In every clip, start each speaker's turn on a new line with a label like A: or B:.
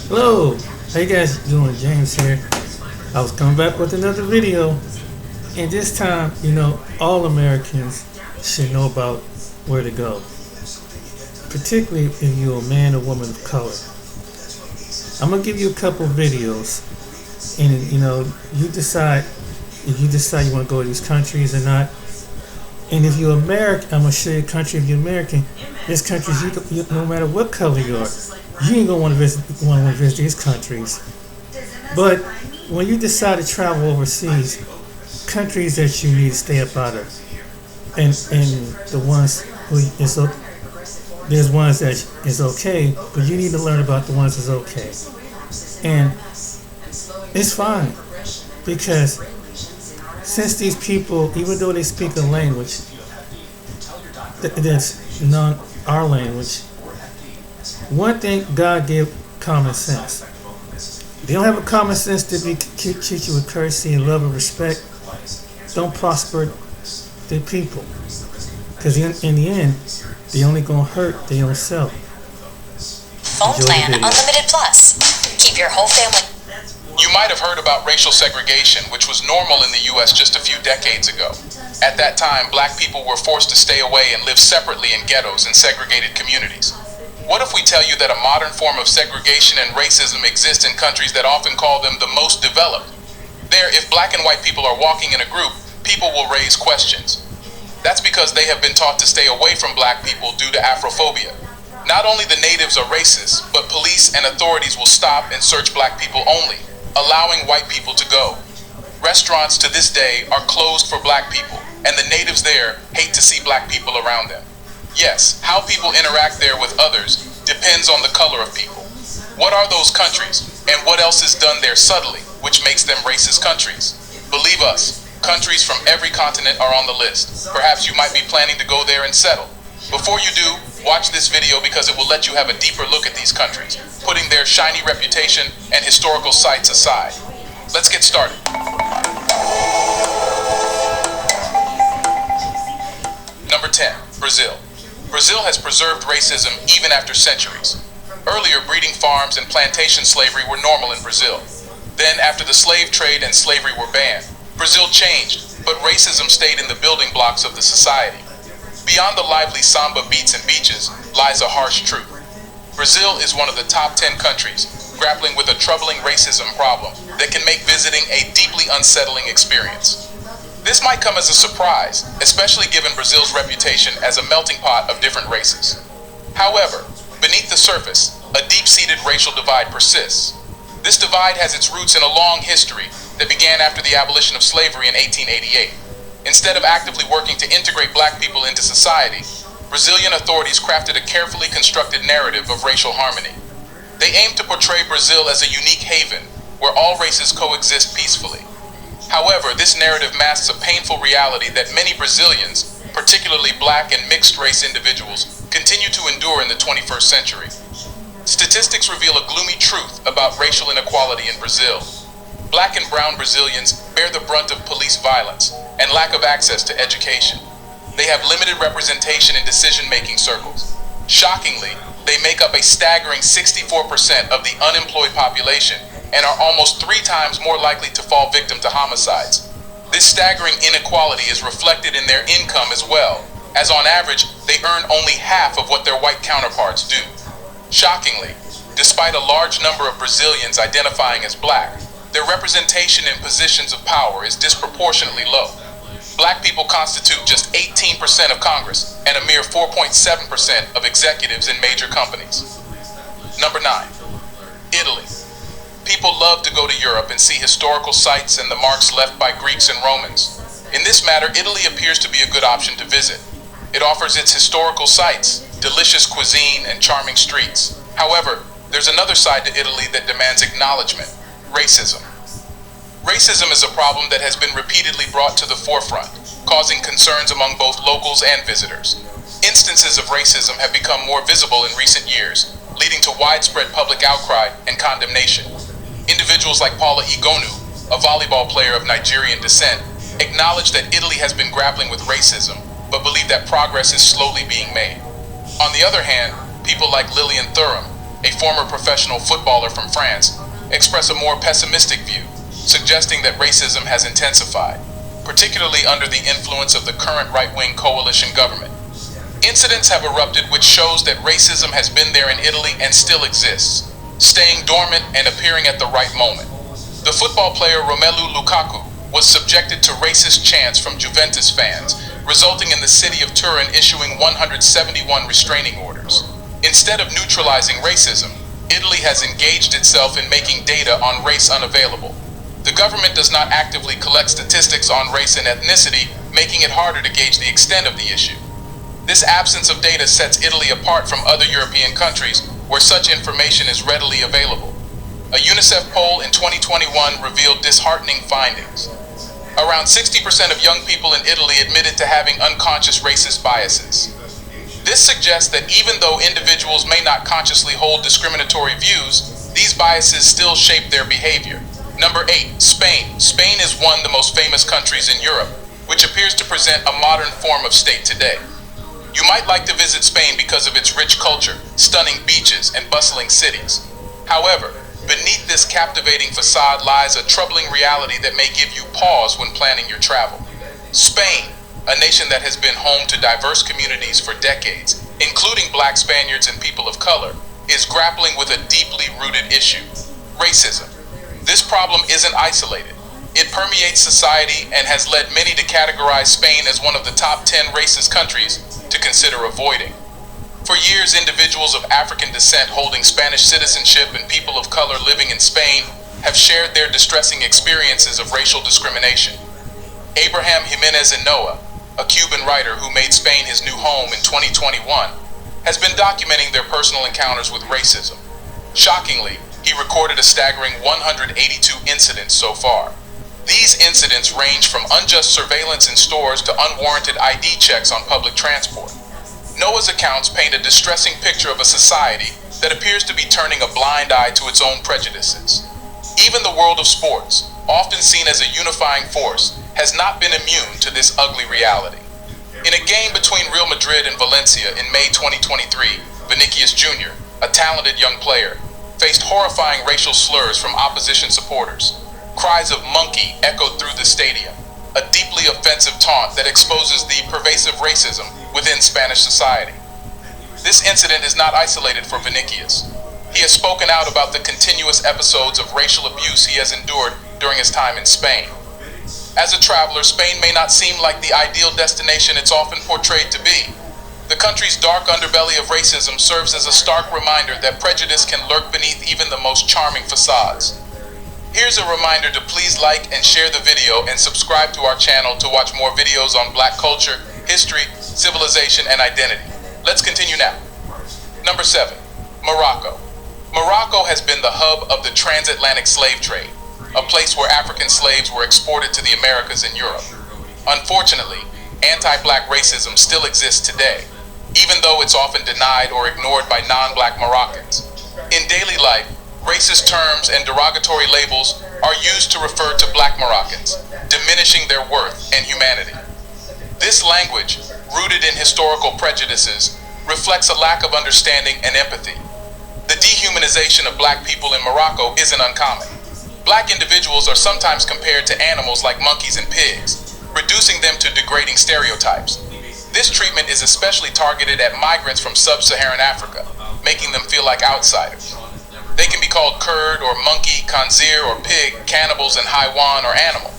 A: Hello, how you guys doing? James here. I was coming back with another video, and this time, all Americans should know about where to go, particularly if you're a man or woman of color. I'm gonna give you a couple videos, and you decide if you want to go to these countries or not. And if you're American, I'm gonna show you a country. If you're American, there's countries no matter what color you are, you ain't gonna want to visit these countries. But when you decide to travel overseas, countries that you need to stay up out of, and the ones who there's ones that is okay, but you need to learn about the ones that's okay, and it's fine because since these people, even though they speak a language that's not our language, one thing God gave common sense. They don't have a common sense to treat you with courtesy and love and respect. Don't prosper the people, because in the end, they only gonna hurt their own self.
B: Phone plan Unlimited Plus. Keep your whole family.
C: You might have heard about racial segregation, which was normal in the U.S. just a few decades ago. At that time, black people were forced to stay away and live separately in ghettos and segregated communities. What if we tell you that a modern form of segregation and racism exists in countries that often call them the most developed? There, if black and white people are walking in a group, people will raise questions. That's because they have been taught to stay away from black people due to Afrophobia. Not only the natives are racist, but police and authorities will stop and search black people only, allowing white people to go. Restaurants to this day are closed for black people, and the natives there hate to see black people around them. Yes, how people interact there with others depends on the color of people. What are those countries, and what else is done there subtly, which makes them racist countries? Believe us, countries from every continent are on the list. Perhaps you might be planning to go there and settle. Before you do, watch this video because it will let you have a deeper look at these countries, putting their shiny reputation and historical sites aside. Let's get started. Number 10, Brazil. Brazil has preserved racism even after centuries. Earlier, breeding farms and plantation slavery were normal in Brazil. Then, after the slave trade and slavery were banned, Brazil changed, but racism stayed in the building blocks of the society. Beyond the lively samba beats and beaches lies a harsh truth. Brazil is one of the top 10 countries grappling with a troubling racism problem that can make visiting a deeply unsettling experience. This might come as a surprise, especially given Brazil's reputation as a melting pot of different races. However, beneath the surface, a deep-seated racial divide persists. This divide has its roots in a long history that began after the abolition of slavery in 1888. Instead of actively working to integrate black people into society, Brazilian authorities crafted a carefully constructed narrative of racial harmony. They aimed to portray Brazil as a unique haven where all races coexist peacefully. However, this narrative masks a painful reality that many Brazilians, particularly black and mixed-race individuals, continue to endure in the 21st century. Statistics reveal a gloomy truth about racial inequality in Brazil. Black and brown Brazilians bear the brunt of police violence and lack of access to education. They have limited representation in decision-making circles. Shockingly, they make up a staggering 64% of the unemployed population and are almost 3 times more likely to fall victim to homicides. This staggering inequality is reflected in their income as well, as on average, they earn only half of what their white counterparts do. Shockingly, despite a large number of Brazilians identifying as black, their representation in positions of power is disproportionately low. Black people constitute just 18% of Congress and a mere 4.7% of executives in major companies. Number 9, Italy. People love to go to Europe and see historical sites and the marks left by Greeks and Romans. In this matter, Italy appears to be a good option to visit. It offers its historical sites, delicious cuisine, and charming streets. However, there's another side to Italy that demands acknowledgement: racism. Racism is a problem that has been repeatedly brought to the forefront, causing concerns among both locals and visitors. Instances of racism have become more visible in recent years, leading to widespread public outcry and condemnation. Individuals like Paula Igonu, a volleyball player of Nigerian descent, acknowledge that Italy has been grappling with racism, but believe that progress is slowly being made. On the other hand, people like Lillian Thuram, a former professional footballer from France, express a more pessimistic view, suggesting that racism has intensified, particularly under the influence of the current right-wing coalition government. Incidents have erupted which shows that racism has been there in Italy and still exists, staying dormant and appearing at the right moment. The football player Romelu Lukaku was subjected to racist chants from Juventus fans, resulting in the city of Turin issuing 171 restraining orders. Instead of neutralizing racism, Italy has engaged itself in making data on race unavailable. The government does not actively collect statistics on race and ethnicity, making it harder to gauge the extent of the issue. This absence of data sets Italy apart from other European countries where such information is readily available. A UNICEF poll in 2021 revealed disheartening findings. Around 60% of young people in Italy admitted to having unconscious racist biases. This suggests that even though individuals may not consciously hold discriminatory views, these biases still shape their behavior. Number 8, Spain. Spain is one of the most famous countries in Europe, which appears to present a modern form of state today. You might like to visit Spain because of its rich culture, stunning beaches, and bustling cities. However, beneath this captivating facade lies a troubling reality that may give you pause when planning your travel. Spain, a nation that has been home to diverse communities for decades, including Black Spaniards and people of color, is grappling with a deeply rooted issue: racism. This problem isn't isolated. It permeates society and has led many to categorize Spain as one of the top 10 racist countries to consider avoiding. For years, individuals of African descent holding Spanish citizenship and people of color living in Spain have shared their distressing experiences of racial discrimination. Abraham Jimenez Enoa, a Cuban writer who made Spain his new home in 2021, has been documenting their personal encounters with racism. Shockingly, he recorded a staggering 182 incidents so far. These incidents range from unjust surveillance in stores to unwarranted ID checks on public transport. Noah's accounts paint a distressing picture of a society that appears to be turning a blind eye to its own prejudices. Even the world of sports, often seen as a unifying force, has not been immune to this ugly reality. In a game between Real Madrid and Valencia in May 2023, Vinicius Jr., a talented young player, faced horrifying racial slurs from opposition supporters. Cries of "monkey" echoed through the stadium, a deeply offensive taunt that exposes the pervasive racism within Spanish society. This incident is not isolated for Vinicius. He has spoken out about the continuous episodes of racial abuse he has endured during his time in Spain. As a traveler, Spain may not seem like the ideal destination it's often portrayed to be. The country's dark underbelly of racism serves as a stark reminder that prejudice can lurk beneath even the most charming facades. Here's a reminder to please like and share the video and subscribe to our channel to watch more videos on Black culture, history, civilization, and identity. Let's continue now. Number 7, Morocco. Morocco has been the hub of the transatlantic slave trade, a place where African slaves were exported to the Americas and Europe. Unfortunately, anti-Black racism still exists today, even though it's often denied or ignored by non-Black Moroccans. In daily life, racist terms and derogatory labels are used to refer to Black Moroccans, diminishing their worth and humanity. This language, rooted in historical prejudices, reflects a lack of understanding and empathy. The dehumanization of Black people in Morocco isn't uncommon. Black individuals are sometimes compared to animals like monkeys and pigs, reducing them to degrading stereotypes. This treatment is especially targeted at migrants from sub-Saharan Africa, making them feel like outsiders. They can be called Kurd or monkey, Khanzir or pig, cannibals and Haywan or animal.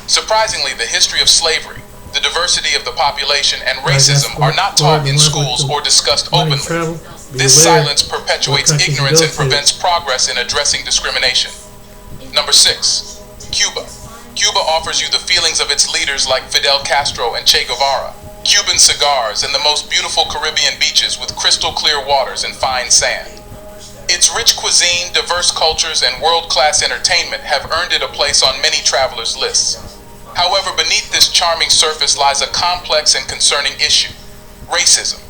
C: Surprisingly, the history of slavery, the diversity of the population, and racism are not taught in schools or discussed openly. This silence perpetuates ignorance and prevents progress in addressing discrimination. Number 6, Cuba. Cuba offers you the feelings of its leaders like Fidel Castro and Che Guevara, Cuban cigars, and the most beautiful Caribbean beaches with crystal clear waters and fine sand. Its rich cuisine, diverse cultures, and world-class entertainment have earned it a place on many travelers' lists. However, beneath this charming surface lies a complex and concerning issue: racism.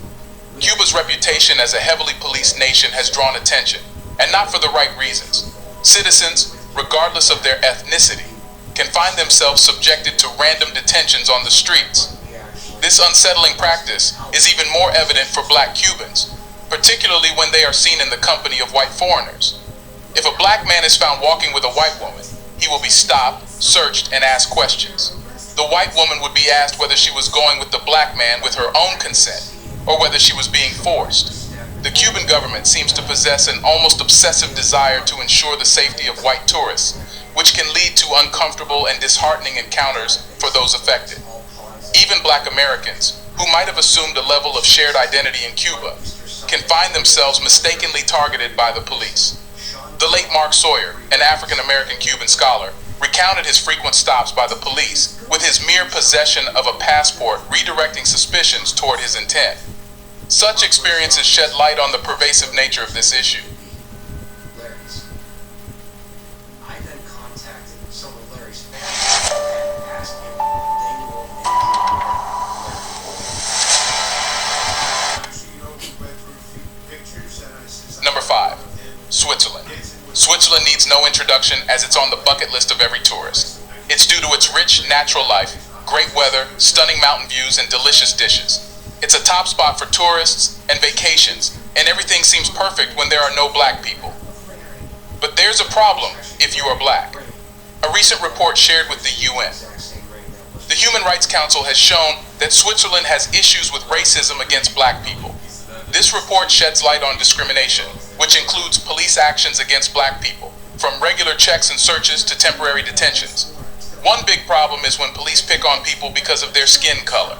C: Cuba's reputation as a heavily policed nation has drawn attention, and not for the right reasons. Citizens, regardless of their ethnicity, can find themselves subjected to random detentions on the streets. This unsettling practice is even more evident for Black Cubans, particularly when they are seen in the company of white foreigners. If a black man is found walking with a white woman, he will be stopped, searched, and asked questions. The white woman would be asked whether she was going with the black man with her own consent, or whether she was being forced. The Cuban government seems to possess an almost obsessive desire to ensure the safety of white tourists, which can lead to uncomfortable and disheartening encounters for those affected. Even black Americans, who might have assumed a level of shared identity in Cuba, can find themselves mistakenly targeted by the police. The late Mark Sawyer, an African-American Cuban scholar, recounted his frequent stops by the police, with his mere possession of a passport redirecting suspicions toward his intent. Such experiences shed light on the pervasive nature of this issue.
D: I then contacted some of Larry's family and asked him if they knew anything.
C: Number 5. Switzerland. Switzerland needs no introduction as it's on the bucket list of every tourist. It's due to its rich natural life, great weather, stunning mountain views, and delicious dishes. It's a top spot for tourists and vacations, and everything seems perfect when there are no black people. But there's a problem if you are black. A recent report shared with the UN. The Human Rights Council has shown that Switzerland has issues with racism against black people. This report sheds light on discrimination, which includes police actions against black people, from regular checks and searches to temporary detentions. One big problem is when police pick on people because of their skin color.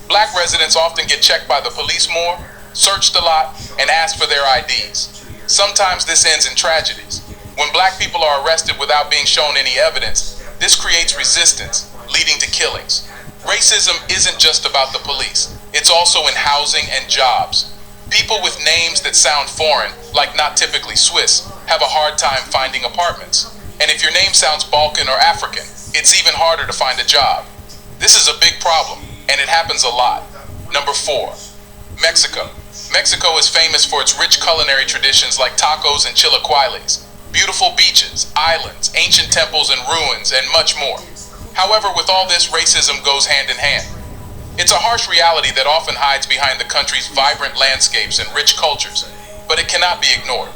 C: Black residents often get checked by the police more, searched a lot, and asked for their IDs. Sometimes this ends in tragedies. When black people are arrested without being shown any evidence, this creates resistance, leading to killings. Racism isn't just about the police. It's also in housing and jobs. People with names that sound foreign, like not typically Swiss, have a hard time finding apartments. And if your name sounds Balkan or African, it's even harder to find a job. This is a big problem, and it happens a lot. Number 4. Mexico. Mexico is famous for its rich culinary traditions like tacos and chilaquiles, beautiful beaches, islands, ancient temples and ruins, and much more. However, with all this, racism goes hand in hand. It's a harsh reality that often hides behind the country's vibrant landscapes and rich cultures, but it cannot be ignored.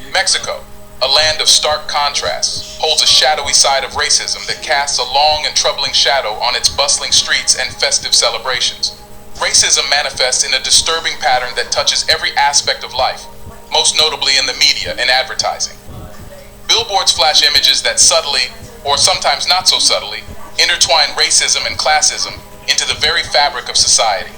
C: Mexico, a land of stark contrasts, holds a shadowy side of racism that casts a long and troubling shadow on its bustling streets and festive celebrations. Racism manifests in a disturbing pattern that touches every aspect of life, most notably in the media and advertising. Billboards flash images that subtly, or sometimes not so subtly, intertwine racism and classism into the very fabric of society.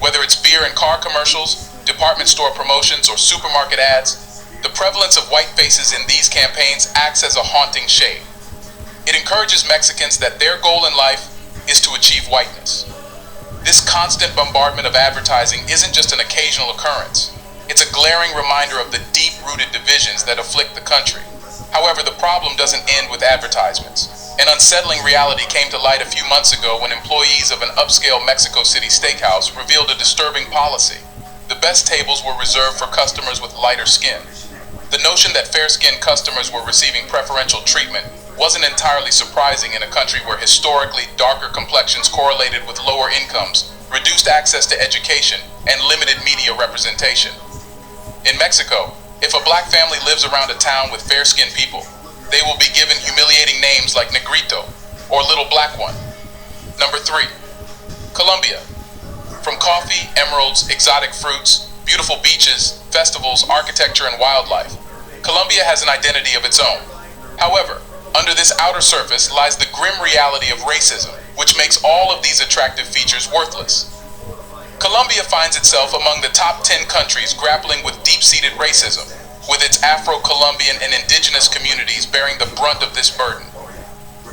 C: Whether it's beer and car commercials, department store promotions, or supermarket ads, the prevalence of white faces in these campaigns acts as a haunting shade. It encourages Mexicans that their goal in life is to achieve whiteness. This constant bombardment of advertising isn't just an occasional occurrence. It's a glaring reminder of the deep-rooted divisions that afflict the country. However, the problem doesn't end with advertisements. An unsettling reality came to light a few months ago when employees of an upscale Mexico City steakhouse revealed a disturbing policy. The best tables were reserved for customers with lighter skin. The notion that fair-skinned customers were receiving preferential treatment wasn't entirely surprising in a country where historically darker complexions correlated with lower incomes, reduced access to education, and limited media representation. In Mexico, if a black family lives around a town with fair-skinned people, they will be given humiliating names like Negrito or Little Black One. Number 3. Colombia. From coffee, emeralds, exotic fruits, beautiful beaches, festivals, architecture, and wildlife, Colombia has an identity of its own. However, under this outer surface lies the grim reality of racism, which makes all of these attractive features worthless. Colombia finds itself among the top 10 countries grappling with deep-seated racism, with its Afro-Colombian and indigenous communities bearing the brunt of this burden.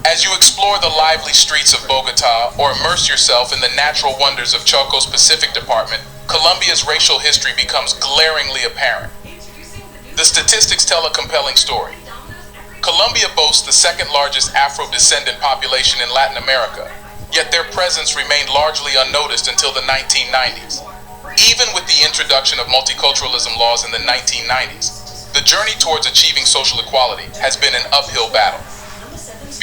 C: As you explore the lively streets of Bogota or immerse yourself in the natural wonders of Choco's Pacific Department, Colombia's racial history becomes glaringly apparent. The statistics tell a compelling story. Colombia boasts the second largest Afro-descendant population in Latin America, yet their presence remained largely unnoticed until the 1990s. Even with the introduction of multiculturalism laws in the 1990s, the journey towards achieving social equality has been an uphill battle.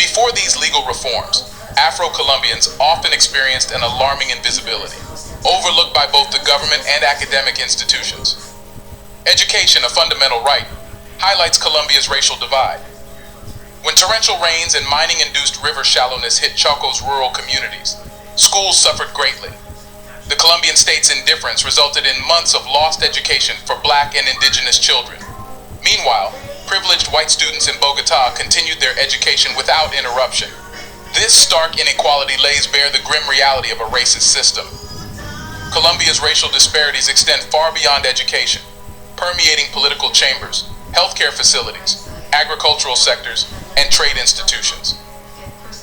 C: Before these legal reforms, Afro-Colombians often experienced an alarming invisibility, overlooked by both the government and academic institutions. Education, a fundamental right, highlights Colombia's racial divide. When torrential rains and mining-induced river shallowness hit Chaco's rural communities, schools suffered greatly. The Colombian state's indifference resulted in months of lost education for black and indigenous children. Meanwhile, privileged white students in Bogota continued their education without interruption. This stark inequality lays bare the grim reality of a racist system. Colombia's racial disparities extend far beyond education, permeating political chambers, healthcare facilities, agricultural sectors, and trade institutions.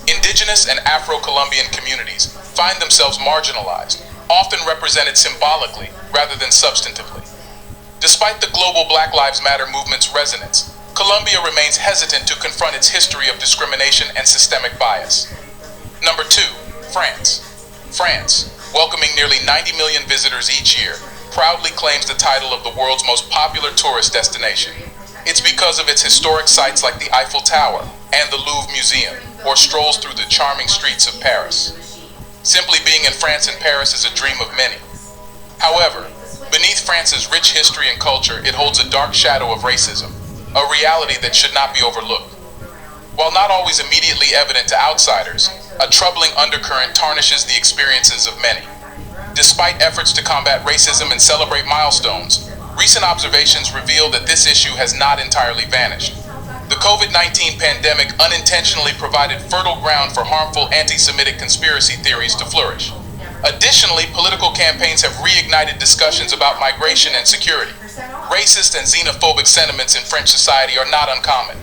C: Indigenous and Afro-Colombian communities find themselves marginalized, often represented symbolically rather than substantively. Despite the global Black Lives Matter movement's resonance, Colombia remains hesitant to confront its history of discrimination and systemic bias. Number 2, France. France, welcoming nearly 90 million visitors each year, proudly claims the title of the world's most popular tourist destination. It's because of its historic sites like the Eiffel Tower and the Louvre Museum, or strolls through the charming streets of Paris. Simply being in France and Paris is a dream of many. However, beneath France's rich history and culture, it holds a dark shadow of racism, a reality that should not be overlooked. While not always immediately evident to outsiders, a troubling undercurrent tarnishes the experiences of many. Despite efforts to combat racism and celebrate milestones, recent observations reveal that this issue has not entirely vanished. The COVID-19 pandemic unintentionally provided fertile ground for harmful anti-Semitic conspiracy theories to flourish. Additionally, political campaigns have reignited discussions about migration and security. Racist and xenophobic sentiments in French society are not uncommon.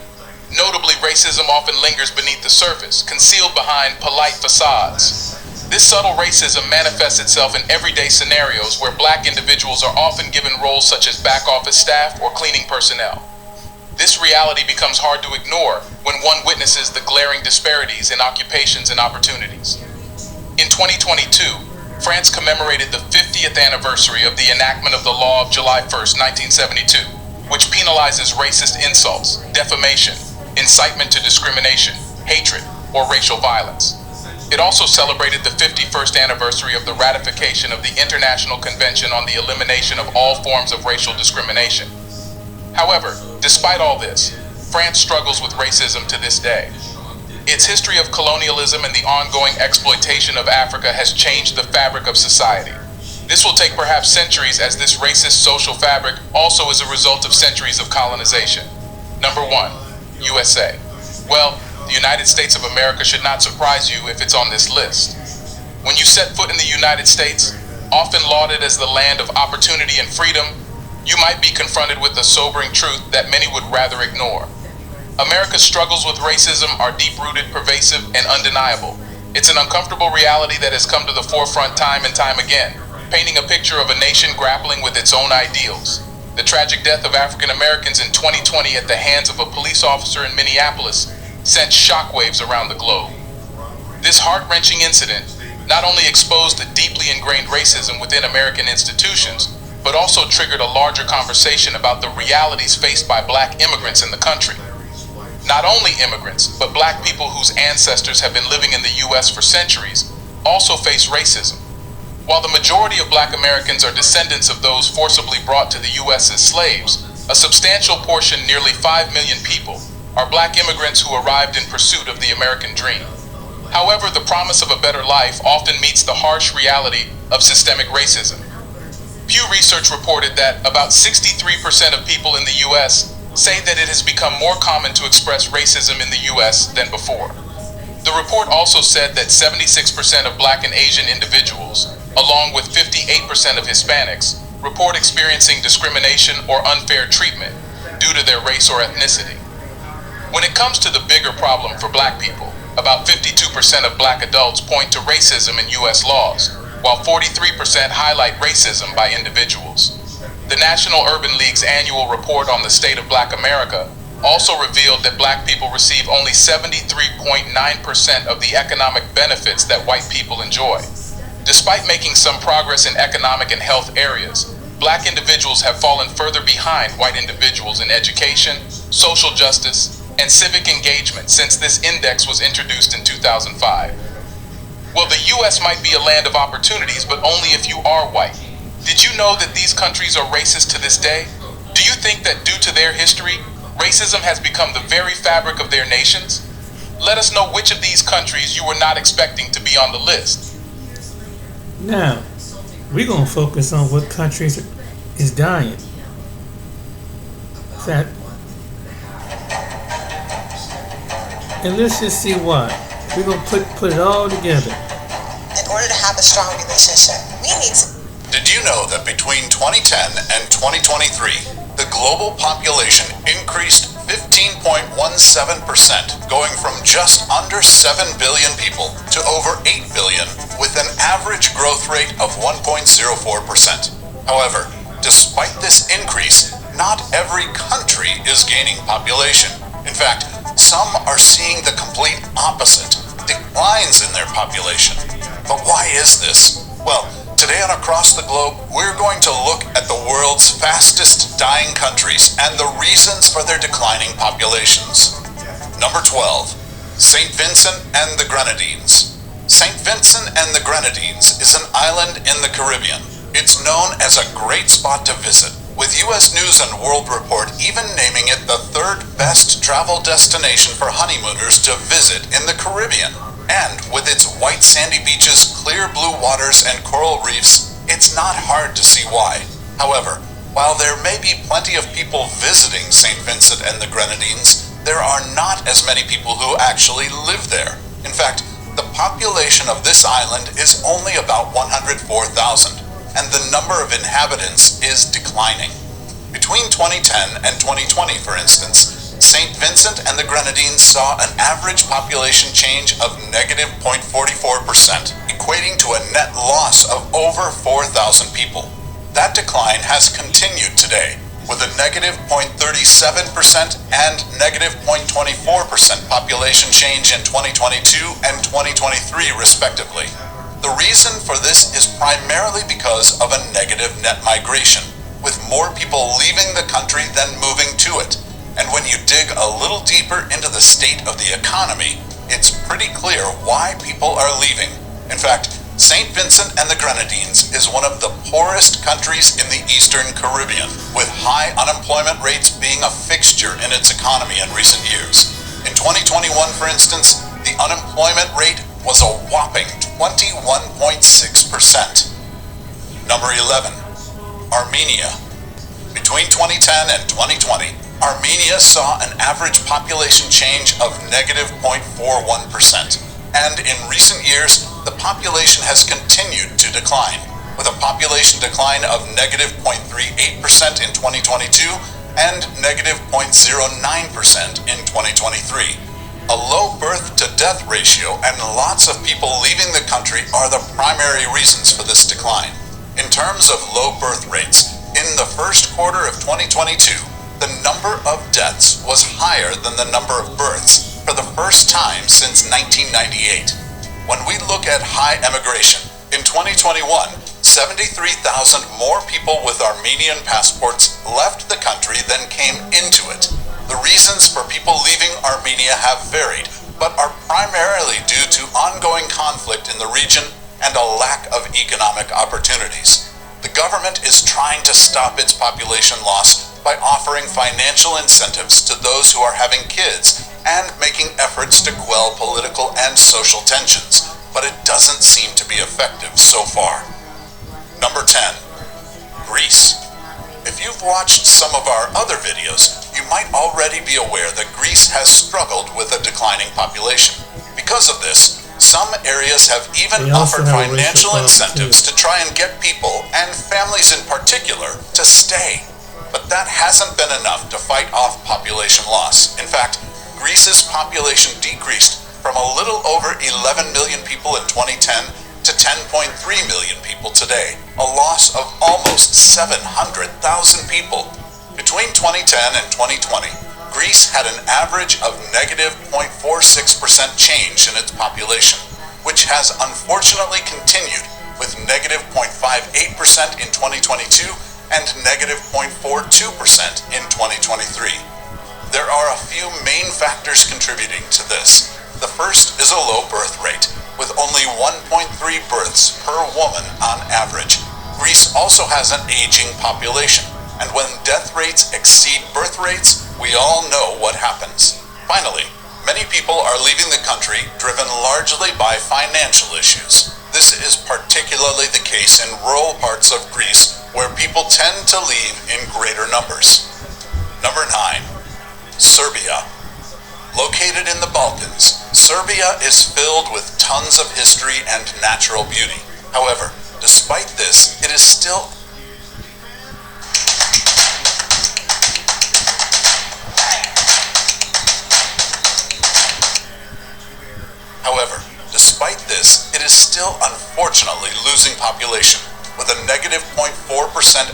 C: Notably, racism often lingers beneath the surface, concealed behind polite facades. This subtle racism manifests itself in everyday scenarios where black individuals are often given roles such as back office staff or cleaning personnel. This reality becomes hard to ignore when one witnesses the glaring disparities in occupations and opportunities. In 2022, France commemorated the 50th anniversary of the enactment of the law of July 1st, 1972, which penalizes racist insults, defamation, incitement to discrimination, hatred, or racial violence. It also celebrated the 51st anniversary of the ratification of the International Convention on the Elimination of All Forms of Racial Discrimination. However, despite all this, France struggles with racism to this day. Its history of colonialism and the ongoing exploitation of Africa has changed the fabric of society. This will take perhaps centuries, as this racist social fabric also is a result of centuries of colonization. Number 1, USA. Well, the United States of America should not surprise you if it's on this list. When you set foot in the United States, often lauded as the land of opportunity and freedom, you might be confronted with the sobering truth that many would rather ignore. America's struggles with racism are deep-rooted, pervasive, and undeniable. It's an uncomfortable reality that has come to the forefront time and time again, painting a picture of a nation grappling with its own ideals. The tragic death of African Americans in 2020 at the hands of a police officer in Minneapolis sent shockwaves around the globe. This heart-wrenching incident not only exposed the deeply ingrained racism within American institutions, but also triggered a larger conversation about the realities faced by black immigrants in the country. Not only immigrants, but black people whose ancestors have been living in the U.S. for centuries also face racism. While the majority of black Americans are descendants of those forcibly brought to the U.S. as slaves, a substantial portion, nearly 5 million people, are black immigrants who arrived in pursuit of the American dream. However, the promise of a better life often meets the harsh reality of systemic racism. Pew Research reported that about 63% of people in the U.S. say that it has become more common to express racism in the U.S. than before. The report also said that 76% of black and Asian individuals, along with 58% of Hispanics, report experiencing discrimination or unfair treatment due to their race or ethnicity. When it comes to the bigger problem for black people, about 52% of black adults point to racism in U.S. laws, while 43% highlight racism by individuals. The National Urban League's annual report on the state of Black America also revealed that black people receive only 73.9% of the economic benefits that white people enjoy. Despite making some progress in economic and health areas, black individuals have fallen further behind white individuals in education, social justice, and civic engagement since this index was introduced in 2005. Well, the U.S. might be a land of opportunities, but only if you are white. Did you know that these countries are racist to this day? Do think that due to their history, racism has become the very fabric of their nations? Let us know which of these countries you were not expecting to be on the list.
A: Now, we're going to focus on what countries is dying. That, and let's just see why. We're going to put it all together.
E: In order to have a strong relationship, we need to.
F: Did you know that between 2010 and 2023, the global population increased 15.17%, going from just under 7 billion people to over 8 billion, with an average growth rate of 1.04%. However, despite this increase, not every country is gaining population. In fact, some are seeing the complete opposite, declines in their population. But why is this? Well, today on Across the Globe, we're going to look at the world's fastest dying countries and the reasons for their declining populations. Number 12, St. Vincent and the Grenadines. St. Vincent and the Grenadines is an island in the Caribbean. It's known as a great spot to visit, with U.S. News and World Report even naming it the third best travel destination for honeymooners to visit in the Caribbean. And with its white sandy beaches, clear blue waters, and coral reefs, it's not hard to see why. However, while there may be plenty of people visiting St. Vincent and the Grenadines, there are not as many people who actually live there. In fact, the population of this island is only about 104,000. And the number of inhabitants is declining. Between 2010 and 2020, for instance, St. Vincent and the Grenadines saw an average population change of negative 0.44%, equating to a net loss of over 4,000 people. That decline has continued today, with a negative 0.37% and negative 0.24% population change in 2022 and 2023, respectively. The reason for this is primarily because of a negative net migration, with more people leaving the country than moving to it. And when you dig a little deeper into the state of the economy, it's pretty clear why people are leaving. In fact, St. Vincent and the Grenadines is one of the poorest countries in the Eastern Caribbean, with high unemployment rates being a fixture in its economy in recent years. In 2021, for instance, the unemployment rate was a whopping 21.6%. Number 11, Armenia. Between 2010 and 2020, Armenia saw an average population change of negative 0.41%. And in recent years, the population has continued to decline, with a population decline of negative 0.38% in 2022 and negative 0.09% in 2023. A low birth-to-death ratio and lots of people leaving the country are the primary reasons for this decline. In terms of low birth rates, in the first quarter of 2022, the number of deaths was higher than the number of births for the first time since 1998. When we look at high emigration, in 2021, 73,000 more people with Armenian passports left the country than came into it. The reasons for people leaving Armenia have varied, but are primarily due to ongoing conflict in the region and a lack of economic opportunities. The government is trying to stop its population loss by offering financial incentives to those who are having kids and making efforts to quell political and social tensions, but it doesn't seem to be effective so far. Number 10, Greece. If you've watched some of our other videos, you might already be aware that Greece has struggled with a declining population. Because of this, some areas have even offered financial incentives to try and get people, and families in particular, to stay. But that hasn't been enough to fight off population loss. In fact, Greece's population decreased from a little over 11 million people in 2010 to 10.3 million people today, a loss of almost 700,000 people. Between 2010 and 2020, Greece had an average of negative 0.46% change in its population, which has unfortunately continued with negative 0.58% in 2022 and negative 0.42% in 2023. There are a few main factors contributing to this. The first is a low birth rate, with only 1.3 births per woman on average. Greece also has an aging population, And when death rates exceed birth rates, we all know what happens. Finally, many people are leaving the country driven largely by financial issues. This is particularly the case in rural parts of Greece, where people tend to leave in greater numbers. Number 9. Serbia. Located in the Balkans, Serbia is filled with tons of history and natural beauty. However, despite this, it is still unfortunately losing population, with a negative 0.4%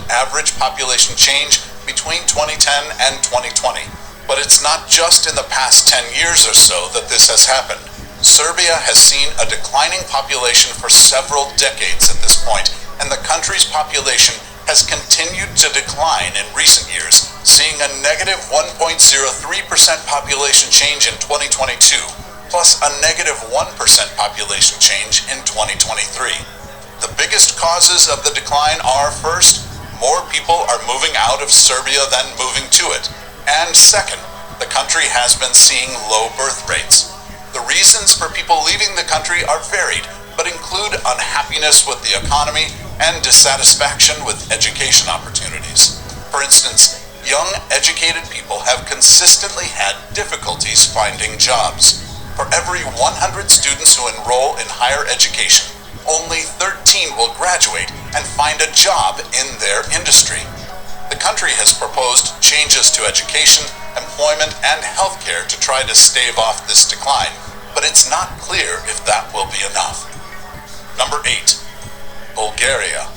F: average population change between 2010 and 2020. But it's not just in the past 10 years or so that this has happened. Serbia has seen a declining population for several decades at this point, and the country's population has continued to decline in recent years, seeing a negative 1.03% population change in 2022, plus a negative 1% population change in 2023. The biggest causes of the decline are, first, more people are moving out of Serbia than moving to it, and second, the country has been seeing low birth rates. The reasons for people leaving the country are varied, but include unhappiness with the economy and dissatisfaction with education opportunities. For instance, young educated people have consistently had difficulties finding jobs. For every 100 students who enroll in higher education, only 13 will graduate and find a job in their industry. The country has proposed changes to education, employment, and healthcare to try to stave off this decline, but it's not clear if that will be enough. Number 8. Bulgaria.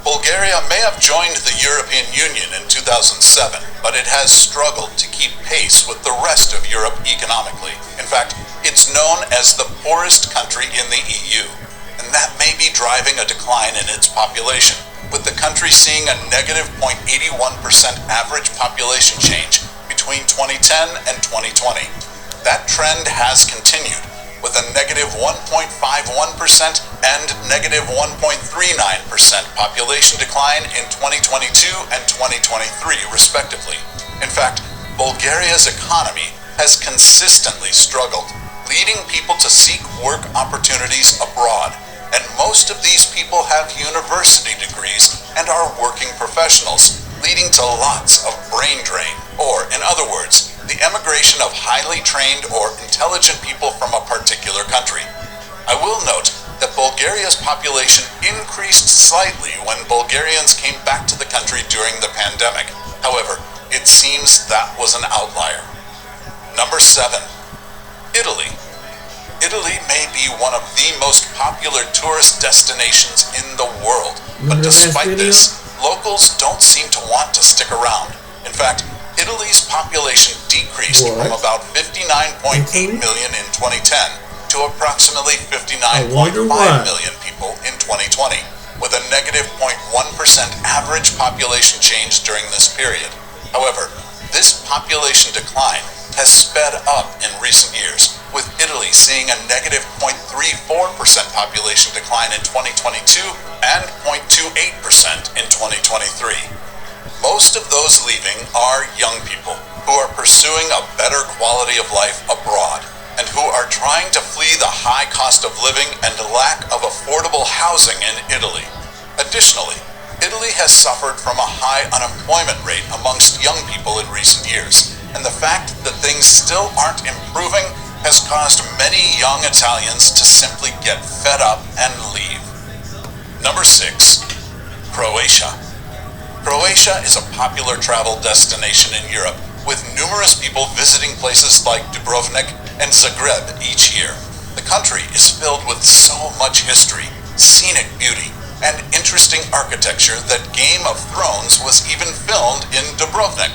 F: Bulgaria may have joined the European Union in 2007, but it has struggled to keep pace with the rest of Europe economically. In fact, it's known as the poorest country in the EU, and that may be driving a decline in its population, with the country seeing a negative 0.81% average population change between 2010 and 2020. That trend has continued, with a negative 1.51% and negative 1.39% population decline in 2022 and 2023, respectively. In fact, Bulgaria's economy has consistently struggled, leading people to seek work opportunities abroad, and most of these people have university degrees and are working professionals, leading to lots of brain drain, or, in other words, the emigration of highly trained or intelligent people from a particular country. I will note that Bulgaria's population increased slightly when Bulgarians came back to the country during the pandemic. However, it seems that was an outlier. Number 7. Italy. Italy may be one of the most popular tourist destinations in the world, but despite this, locals don't seem to want to stick around. In fact, Italy's population decreased from about 59.8 million in 2010 to approximately 59.5 million people in 2020, with a negative 0.1% average population change during this period. However, this population decline has sped up in recent years, with Italy seeing a negative 0.34% population decline in 2022 and 0.28% in 2023. Most of those leaving are young people who are pursuing a better quality of life abroad and who are trying to flee the high cost of living and lack of affordable housing in Italy. Additionally, Italy has suffered from a high unemployment rate amongst young people in recent years, and the fact that things still aren't improving has caused many young Italians to simply get fed up and leave. Number 6. Croatia. Croatia is a popular travel destination in Europe, with numerous people visiting places like Dubrovnik and Zagreb each year. The country is filled with so much history, scenic beauty, and interesting architecture that Game of Thrones was even filmed in Dubrovnik.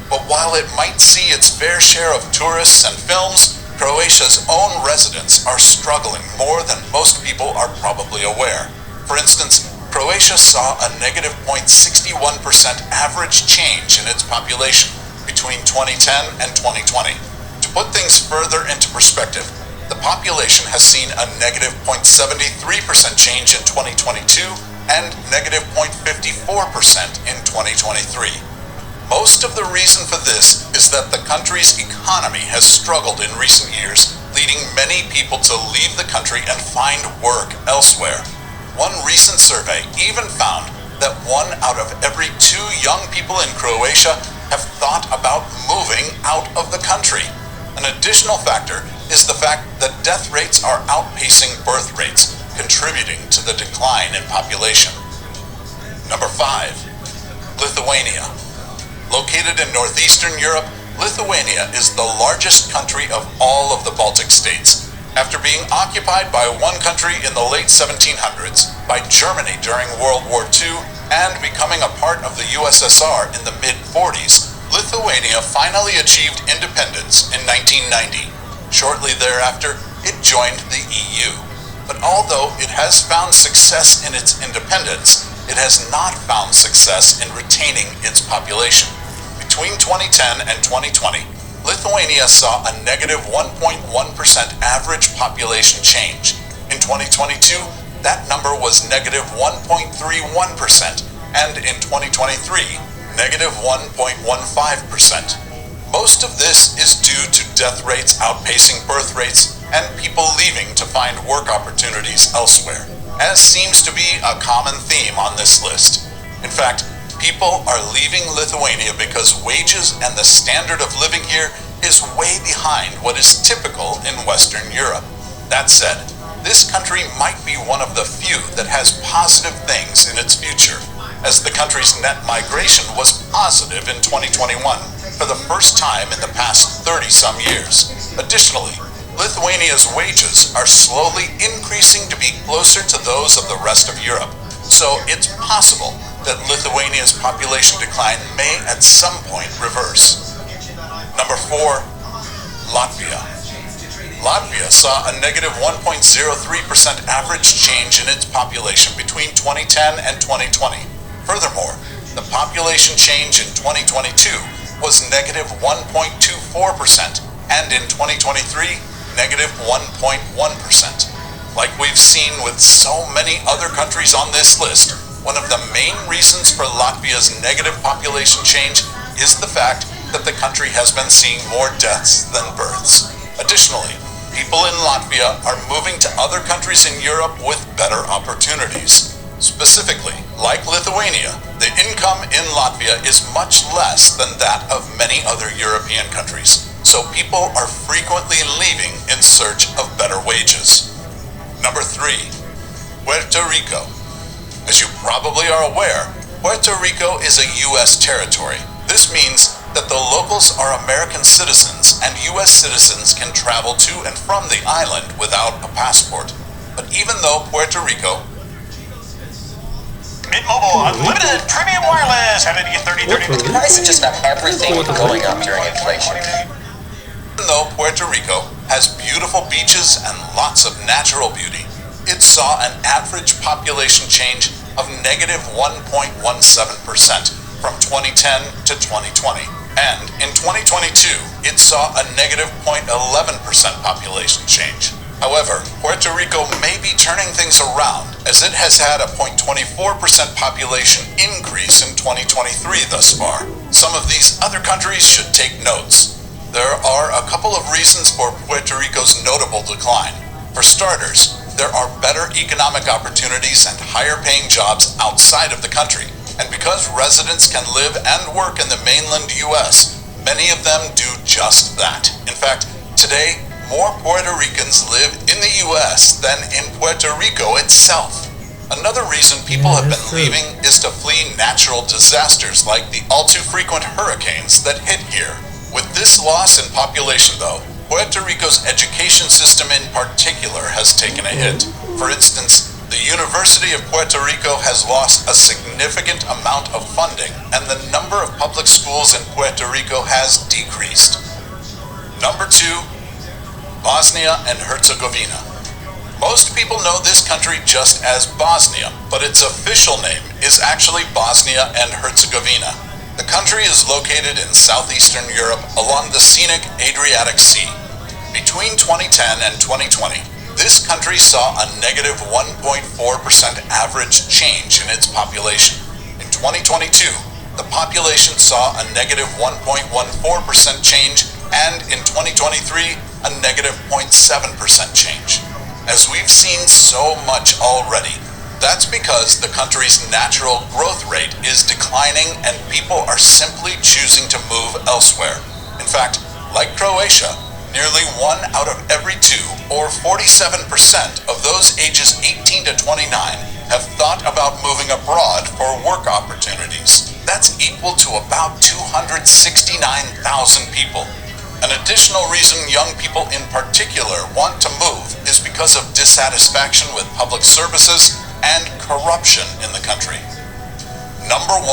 F: But while it might see its fair share of tourists and films, Croatia's own residents are struggling more than most people are probably aware. For instance, Croatia saw a negative 0.61% average change in its population between 2010 and 2020. To put things further into perspective, the population has seen a negative 0.73% change in 2022 and negative 0.54% in 2023. Most of the reason for this is that the country's economy has struggled in recent years, leading many people to leave the country and find work elsewhere. One recent survey even found that 1 out of every 2 young people in Croatia have thought about moving out of the country. An additional factor is the fact that death rates are outpacing birth rates, contributing to the decline in population. Number 5, Lithuania. Located in northeastern Europe, Lithuania is the largest country of all of the Baltic states. After being occupied by one country in the late 1700s, by Germany during World War II, and becoming a part of the USSR in the mid-40s, Lithuania finally achieved independence in 1990. Shortly thereafter, it joined the EU. But although it has found success in its independence, it has not found success in retaining its population. Between 2010 and 2020, Lithuania saw a negative 1.1% average population change. In 2022, that number was negative 1.31%, and in 2023, negative 1.15%. Most of this is due to death rates outpacing birth rates and people leaving to find work opportunities elsewhere, as seems to be a common theme on this list. In fact, people are leaving Lithuania because wages and the standard of living here is way behind what is typical in Western Europe. That said, this country might be one of the few that has positive things in its future, as the country's net migration was positive in 2021 for the first time in the past 30-some years. Additionally, Lithuania's wages are slowly increasing to be closer to those of the rest of Europe, so it's possible that Lithuania's population decline may at some point reverse. Number 4, Latvia. Latvia saw a negative 1.03% average change in its population between 2010 and 2020. Furthermore, the population change in 2022 was negative 1.24%, and in 2023, negative 1.1%. Like we've seen with so many other countries on this list, one of the main reasons for Latvia's negative population change is the fact that the country has been seeing more deaths than births. Additionally, people in Latvia are moving to other countries in Europe with better opportunities. Specifically, like Lithuania, the income in Latvia is much less than that of many other European countries, so people are frequently leaving in search of better wages. Number 3, Puerto Rico. As you probably are aware, Puerto Rico is a U.S. territory. This means that the locals are American citizens and U.S. citizens can travel to and from the island without a passport. But even though Puerto Rico...
G: Mint Mobile Unlimited Premium Wireless. How did you get 30/30?
B: The price of just about everything going up during inflation.
F: Even though Puerto Rico has beautiful beaches and lots of natural beauty, it saw an average population change of negative 1.17% from 2010 to 2020. And in 2022, it saw a negative 0.11% population change. However, Puerto Rico may be turning things around, as it has had a 0.24% population increase in 2023 thus far. Some of these other countries should take notes. There are a couple of reasons for Puerto Rico's notable decline. For starters, there are better economic opportunities and higher-paying jobs outside of the country. And because residents can live and work in the mainland U.S., many of them do just that. In fact, today, more Puerto Ricans live in the U.S. than in Puerto Rico itself. Another reason people have been leaving is to flee natural disasters like the all-too-frequent hurricanes that hit here. With this loss in population, though, Puerto Rico's education system in particular has taken a hit. For instance, the University of Puerto Rico has lost a significant amount of funding, and the number of public schools in Puerto Rico has decreased. Number 2, Bosnia and Herzegovina. Most people know this country just as Bosnia, but its official name is actually Bosnia and Herzegovina. The country is located in southeastern Europe along the scenic Adriatic Sea. Between 2010 and 2020, this country saw a negative 1.4% average change in its population. In 2022, the population saw a negative 1.14% change, and in 2023, a negative 0.7% change. As we've seen so much already, that's because the country's natural growth rate is declining and people are simply choosing to move elsewhere. In fact, like Croatia, nearly 1 out of every 2, or 47% of those ages 18 to 29, have thought about moving abroad for work opportunities. That's equal to about 269,000 people. An additional reason young people in particular want to move is because of dissatisfaction with public services and corruption in the country. Number 1,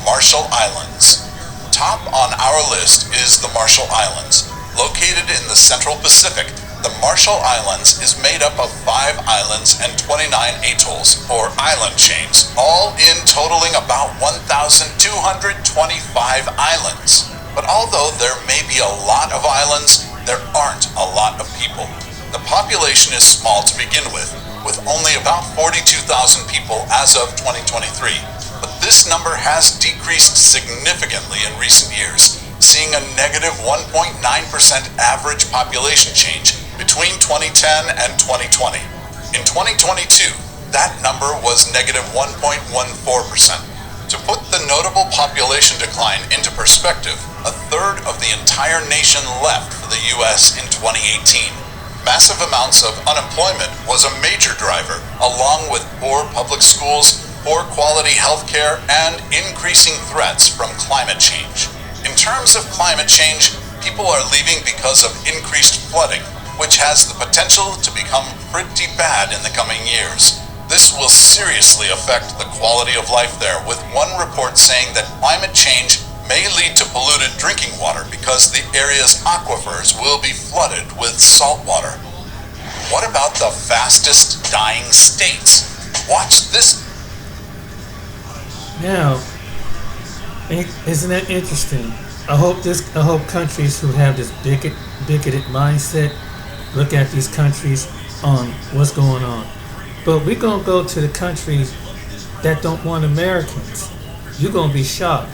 F: Marshall Islands. Top on our list is the Marshall Islands. Located in the Central Pacific, the Marshall Islands is made up of 5 islands and 29 atolls, or island chains, all in totaling about 1,225 islands. But although there may be a lot of islands, there aren't a lot of people. The population is small to begin with only about 42,000 people as of 2023. But this number has decreased significantly in recent years, seeing a negative 1.9% average population change between 2010 and 2020. In 2022, that number was negative 1.14%. To put the notable population decline into perspective, a third of the entire nation left for the U.S. in 2018. Massive amounts of unemployment was a major driver, along with poor public schools, poor quality healthcare, and increasing threats from climate change. In terms of climate change, people are leaving because of increased flooding, which has the potential to become pretty bad in the coming years. This will seriously affect the quality of life there, with one report saying that climate change may lead to polluted drinking water because the area's aquifers will be flooded with salt water. What about the fastest dying states? Watch this.
A: Now, isn't that interesting? I hope countries who have this bigoted mindset look at these countries on what's going on. But we're gonna go to the countries that don't want Americans. You're gonna be shocked.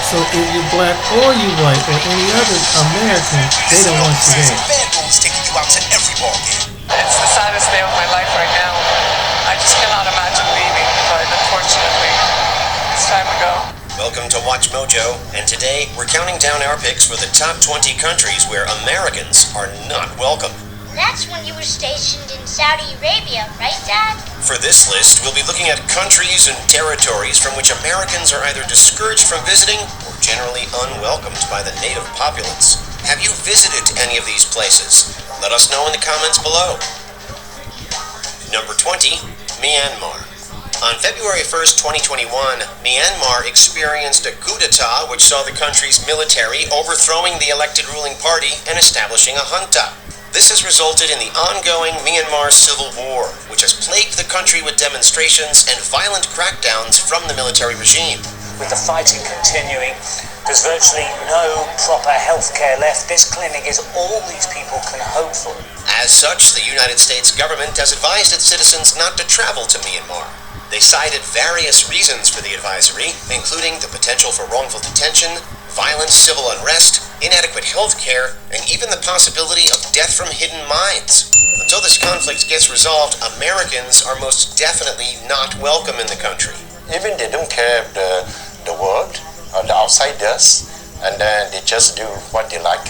A: So if you're black or you white or any other American, they don't want you there.
G: taking you out to every ball game.
H: It's the saddest day of my life right now. I just cannot imagine leaving, but unfortunately, it's time to go.
I: Welcome to Watch Mojo, and today we're counting down our picks for the top 20 countries where Americans are not welcome.
J: That's when you were stationed in Saudi Arabia, right, Dad?
I: For this list, we'll be looking at countries and territories from which Americans are either discouraged from visiting or generally unwelcomed by the native populace. Have you visited any of these places? Let us know in the comments below. Number 20, Myanmar. On February 1st, 2021, Myanmar experienced a coup d'etat which saw the country's military overthrowing the elected ruling party and establishing a junta. This has resulted in the ongoing Myanmar civil war, which has plagued the country with demonstrations and violent crackdowns from the military regime.
K: With the fighting continuing, there's virtually no proper healthcare left. This clinic is all these people can hope for.
I: As such, the United States government has advised its citizens not to travel to Myanmar. They cited various reasons for the advisory, including the potential for wrongful detention, violent civil unrest, inadequate health care, and even the possibility of death from hidden mines. Until this conflict gets resolved, Americans are most definitely not welcome in the country.
L: Even they don't care the world or the outsiders, and then they just do what they like.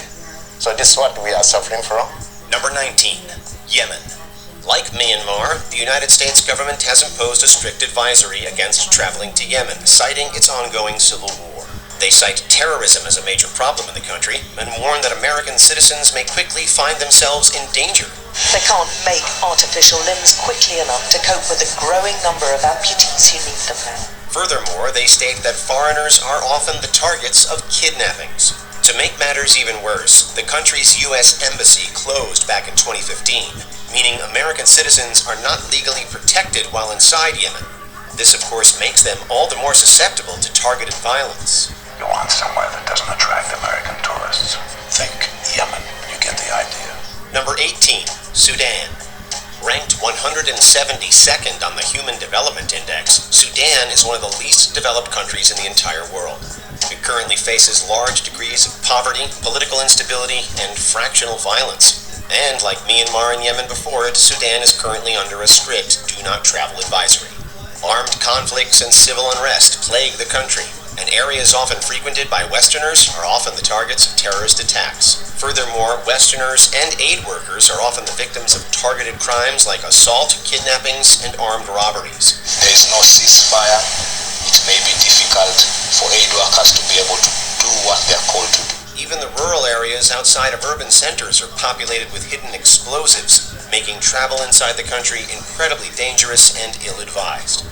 L: So this is what we are suffering from.
I: Number 19, Yemen. Like Myanmar, the United States government has imposed a strict advisory against traveling to Yemen, citing its ongoing civil war. They cite terrorism as a major problem in the country and warn that American citizens may quickly find themselves in danger.
M: They can't make artificial limbs quickly enough to cope with the growing number of amputees who need them now.
I: Furthermore, they state that foreigners are often the targets of kidnappings. To make matters even worse, the country's U.S. embassy closed back in 2015, meaning American citizens are not legally protected while inside Yemen. This, of course, makes them all the more susceptible to targeted violence.
F: You want somewhere that doesn't attract American tourists. Think Yemen. You get the idea.
I: Number 18, Sudan. Ranked 172nd on the Human Development Index, Sudan is one of the least developed countries in the entire world. It currently faces large degrees of poverty, political instability, and fractional violence. And like Myanmar and Yemen before it, Sudan is currently under a strict do not travel advisory. Armed conflicts and civil unrest plague the country, and areas often frequented by Westerners are often the targets of terrorist attacks. Furthermore, Westerners and aid workers are often the victims of targeted crimes like assault, kidnappings, and armed robberies.
N: There is no ceasefire. It may be difficult for aid workers to be able to do what they are called to do.
I: Even the rural areas outside of urban centers are populated with hidden explosives, making travel inside the country incredibly dangerous and ill-advised.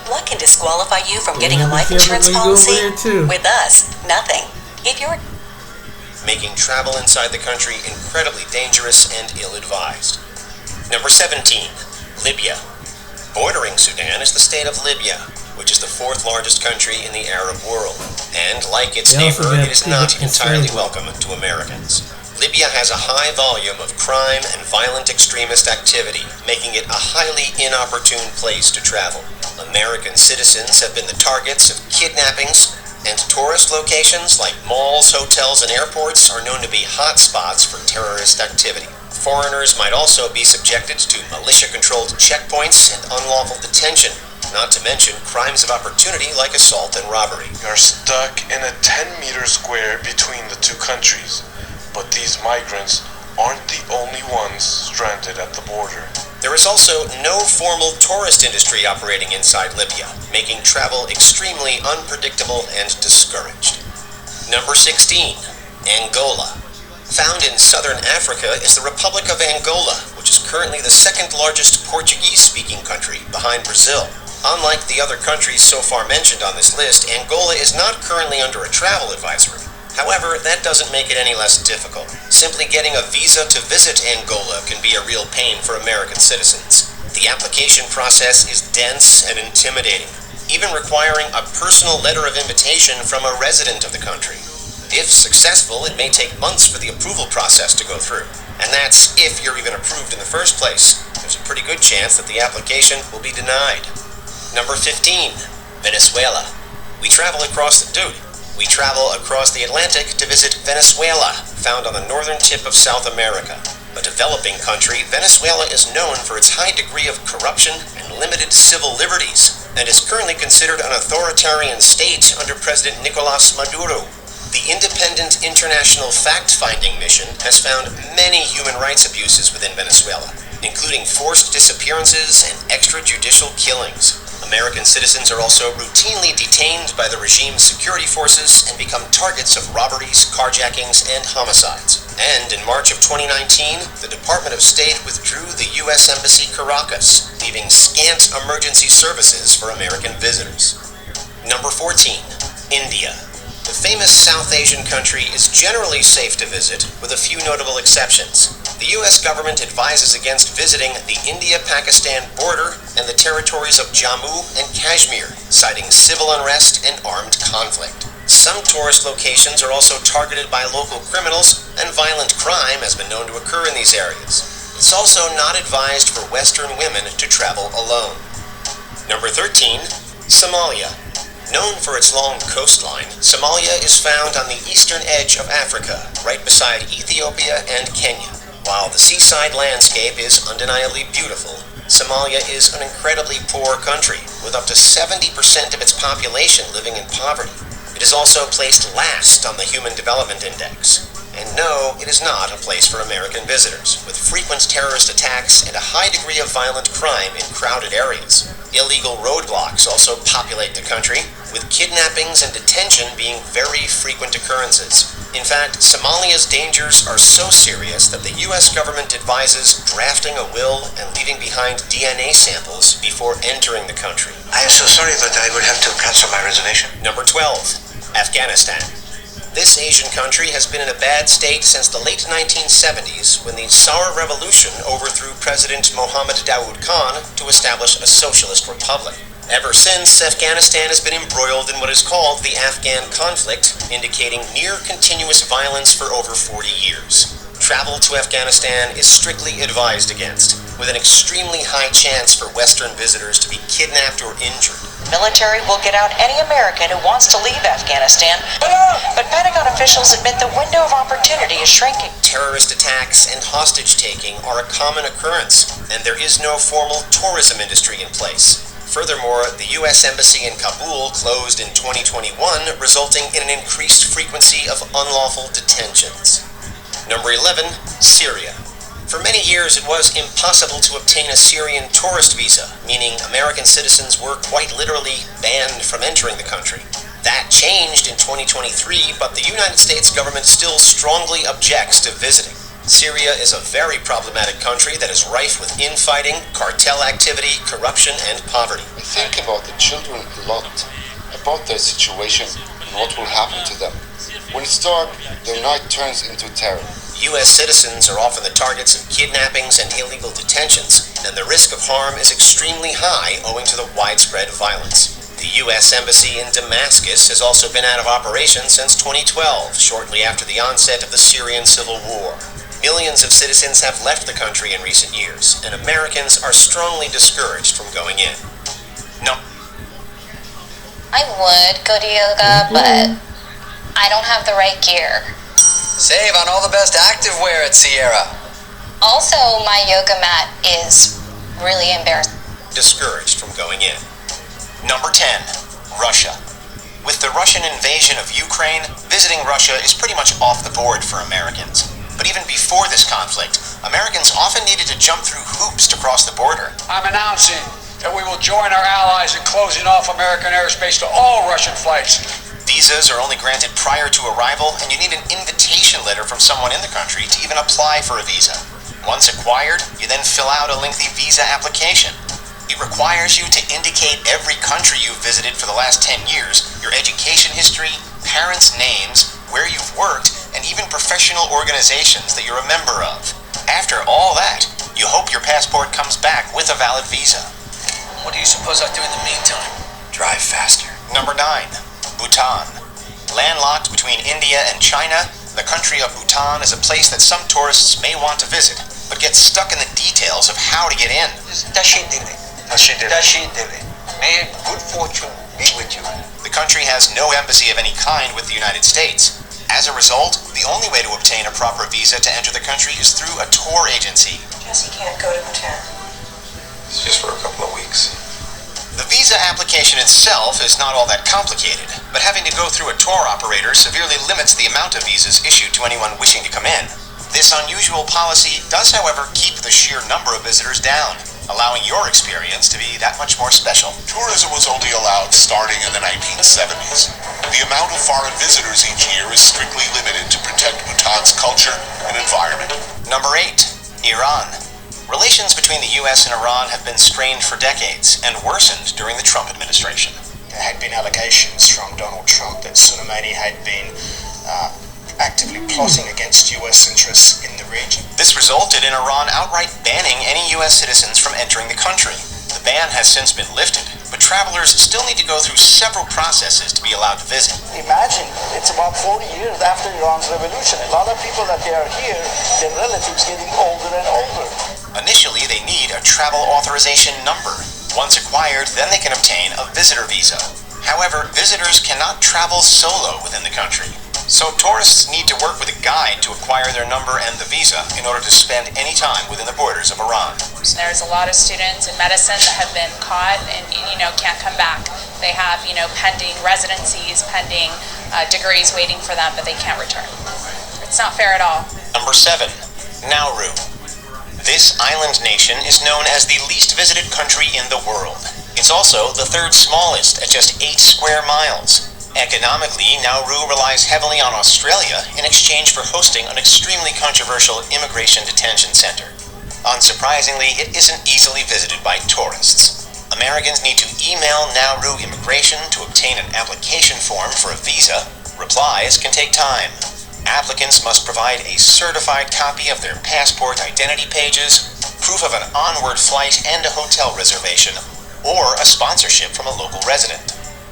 M: What can disqualify you from getting a life insurance policy? With us, nothing. If you're
I: making travel inside the country incredibly dangerous and ill-advised. Number 17, Libya. Bordering Sudan is the state of Libya, which is the fourth largest country in the Arab world. And like its neighbor, it is not entirely welcome to Americans. Libya has a high volume of crime and violent extremist activity, making it a highly inopportune place to travel. American citizens have been the targets of kidnappings, and tourist locations like malls, hotels, and airports are known to be hot spots for terrorist activity. Foreigners might also be subjected to militia-controlled checkpoints and unlawful detention, not to mention crimes of opportunity like assault and robbery.
O: You're stuck in a 10-meter square between the two countries, but these migrants aren't the only ones stranded at the border.
I: There is also no formal tourist industry operating inside Libya, making travel extremely unpredictable and discouraged. Number 16, Angola. Found in southern Africa is the Republic of Angola, which is currently the second largest Portuguese-speaking country, behind Brazil. Unlike the other countries so far mentioned on this list, Angola is not currently under a travel advisory. However, that doesn't make it any less difficult. Simply getting a visa to visit Angola can be a real pain for American citizens. The application process is dense and intimidating, even requiring a personal letter of invitation from a resident of the country. If successful, it may take months for the approval process to go through. And that's if you're even approved in the first place. There's a pretty good chance that the application will be denied. Number 15, Venezuela. We travel across the Atlantic to visit Venezuela, found on the northern tip of South America. A developing country, Venezuela is known for its high degree of corruption and limited civil liberties, and is currently considered an authoritarian state under President Nicolas Maduro. The Independent International Fact-Finding Mission has found many human rights abuses within Venezuela, including forced disappearances and extrajudicial killings. American citizens are also routinely detained by the regime's security forces and become targets of robberies, carjackings, and homicides. And in March of 2019, the Department of State withdrew the U.S. Embassy Caracas, leaving scant emergency services for American visitors. Number 14, India. The famous South Asian country is generally safe to visit, with a few notable exceptions. The U.S. government advises against visiting the India-Pakistan border and the territories of Jammu and Kashmir, citing civil unrest and armed conflict. Some tourist locations are also targeted by local criminals, and violent crime has been known to occur in these areas. It's also not advised for Western women to travel alone. Number 13, Somalia. Known for its long coastline, Somalia is found on the eastern edge of Africa, right beside Ethiopia and Kenya. While the seaside landscape is undeniably beautiful, Somalia is an incredibly poor country, with up to 70% of its population living in poverty. It is also placed last on the Human Development Index. And no, it is not a place for American visitors, with frequent terrorist attacks and a high degree of violent crime in crowded areas. Illegal roadblocks also populate the country, with kidnappings and detention being very frequent occurrences. In fact, Somalia's dangers are so serious that the U.S. government advises drafting a will and leaving behind DNA samples before entering the country.
D: I am so sorry, but I will have to cancel my reservation.
I: Number 12, Afghanistan. This Asian country has been in a bad state since the late 1970s, when the Saur Revolution overthrew President Mohammed Daoud Khan to establish a socialist republic. Ever since, Afghanistan has been embroiled in what is called the Afghan conflict, indicating near continuous violence for over 40 years. Travel to Afghanistan is strictly advised against, with an extremely high chance for Western visitors to be kidnapped or injured.
M: Military will get out any American who wants to leave Afghanistan, but Pentagon officials admit the window of opportunity is shrinking.
I: Terrorist attacks and hostage-taking are a common occurrence, and there is no formal tourism industry in place. Furthermore, the U.S. Embassy in Kabul closed in 2021, resulting in an increased frequency of unlawful detentions. Number 11, Syria. For many years, it was impossible to obtain a Syrian tourist visa, meaning American citizens were quite literally banned from entering the country. That changed in 2023, but the United States government still strongly objects to visiting. Syria is a very problematic country that is rife with infighting, cartel activity, corruption, and poverty.
P: I think about the children a lot, about their situation and what will happen to them. When it's dark, their night turns into terror.
I: U.S. citizens are often the targets of kidnappings and illegal detentions, and the risk of harm is extremely high owing to the widespread violence. The U.S. Embassy in Damascus has also been out of operation since 2012, shortly after the onset of the Syrian civil war. Millions of citizens have left the country in recent years, and Americans are strongly discouraged from going in. No.
B: I would go to yoga, but I don't have the right gear.
Q: Save on all the best activewear at Sierra.
B: Also, my yoga mat is really embarrassing.
I: Discouraged from going in. Number 10, Russia. With the Russian invasion of Ukraine, visiting Russia is pretty much off the board for Americans. But even before this conflict, Americans often needed to jump through hoops to cross the border.
R: I'm announcing that we will join our allies in closing off American airspace to all Russian flights.
I: Visas are only granted prior to arrival, and you need an invitation letter from someone in the country to even apply for a visa. Once acquired, you then fill out a lengthy visa application. It requires you to indicate every country you've visited for the last 10 years, your education history, parents' names, where you've worked, and even professional organizations that you're a member of. After all that, you hope your passport comes back with a valid visa.
Q: What do you suppose I do in the meantime?
I: Drive faster. Number 9, Bhutan. Landlocked between India and China, the country of Bhutan is a place that some tourists may want to visit, but get stuck in the details of how to get in.
Q: May good fortune be with you.
I: The country has no embassy of any kind with the United States. As a result, the only way to obtain a proper visa to enter the country is through a tour agency.
E: Jesse can't go to Bhutan.
O: It's just for a couple of weeks.
I: The visa application itself is not all that complicated, but having to go through a tour operator severely limits the amount of visas issued to anyone wishing to come in. This unusual policy does, however, keep the sheer number of visitors down, allowing your experience to be that much more special.
F: Tourism was only allowed starting in the 1970s. The amount of foreign visitors each year is strictly limited to protect Bhutan's culture and environment.
I: Number 8, Iran. Relations between the U.S. and Iran have been strained for decades and worsened during the Trump administration.
S: There had been allegations from Donald Trump that Soleimani had been actively plotting against U.S. interests in the region.
I: This resulted in Iran outright banning any U.S. citizens from entering the country. The ban has since been lifted, but travelers still need to go through several processes to be allowed to visit.
T: Imagine, it's about 40 years after Iran's revolution. A lot of people that they are here, their relatives getting older and older.
I: Initially, they need a travel authorization number. Once acquired, then they can obtain a visitor visa. However, visitors cannot travel solo within the country. So tourists need to work with a guide to acquire their number and the visa in order to spend any time within the borders of Iran.
U: There's a lot of students in medicine that have been caught and, can't come back. They have, pending residencies, pending degrees waiting for them, but they can't return. It's not fair at all.
I: Number 7, Nauru. This island nation is known as the least visited country in the world. It's also the third smallest at just 8 square miles. Economically, Nauru relies heavily on Australia in exchange for hosting an extremely controversial immigration detention center. Unsurprisingly, it isn't easily visited by tourists. Americans need to email Nauru Immigration to obtain an application form for a visa. Replies can take time. Applicants must provide a certified copy of their passport identity pages, proof of an onward flight and a hotel reservation, or a sponsorship from a local resident.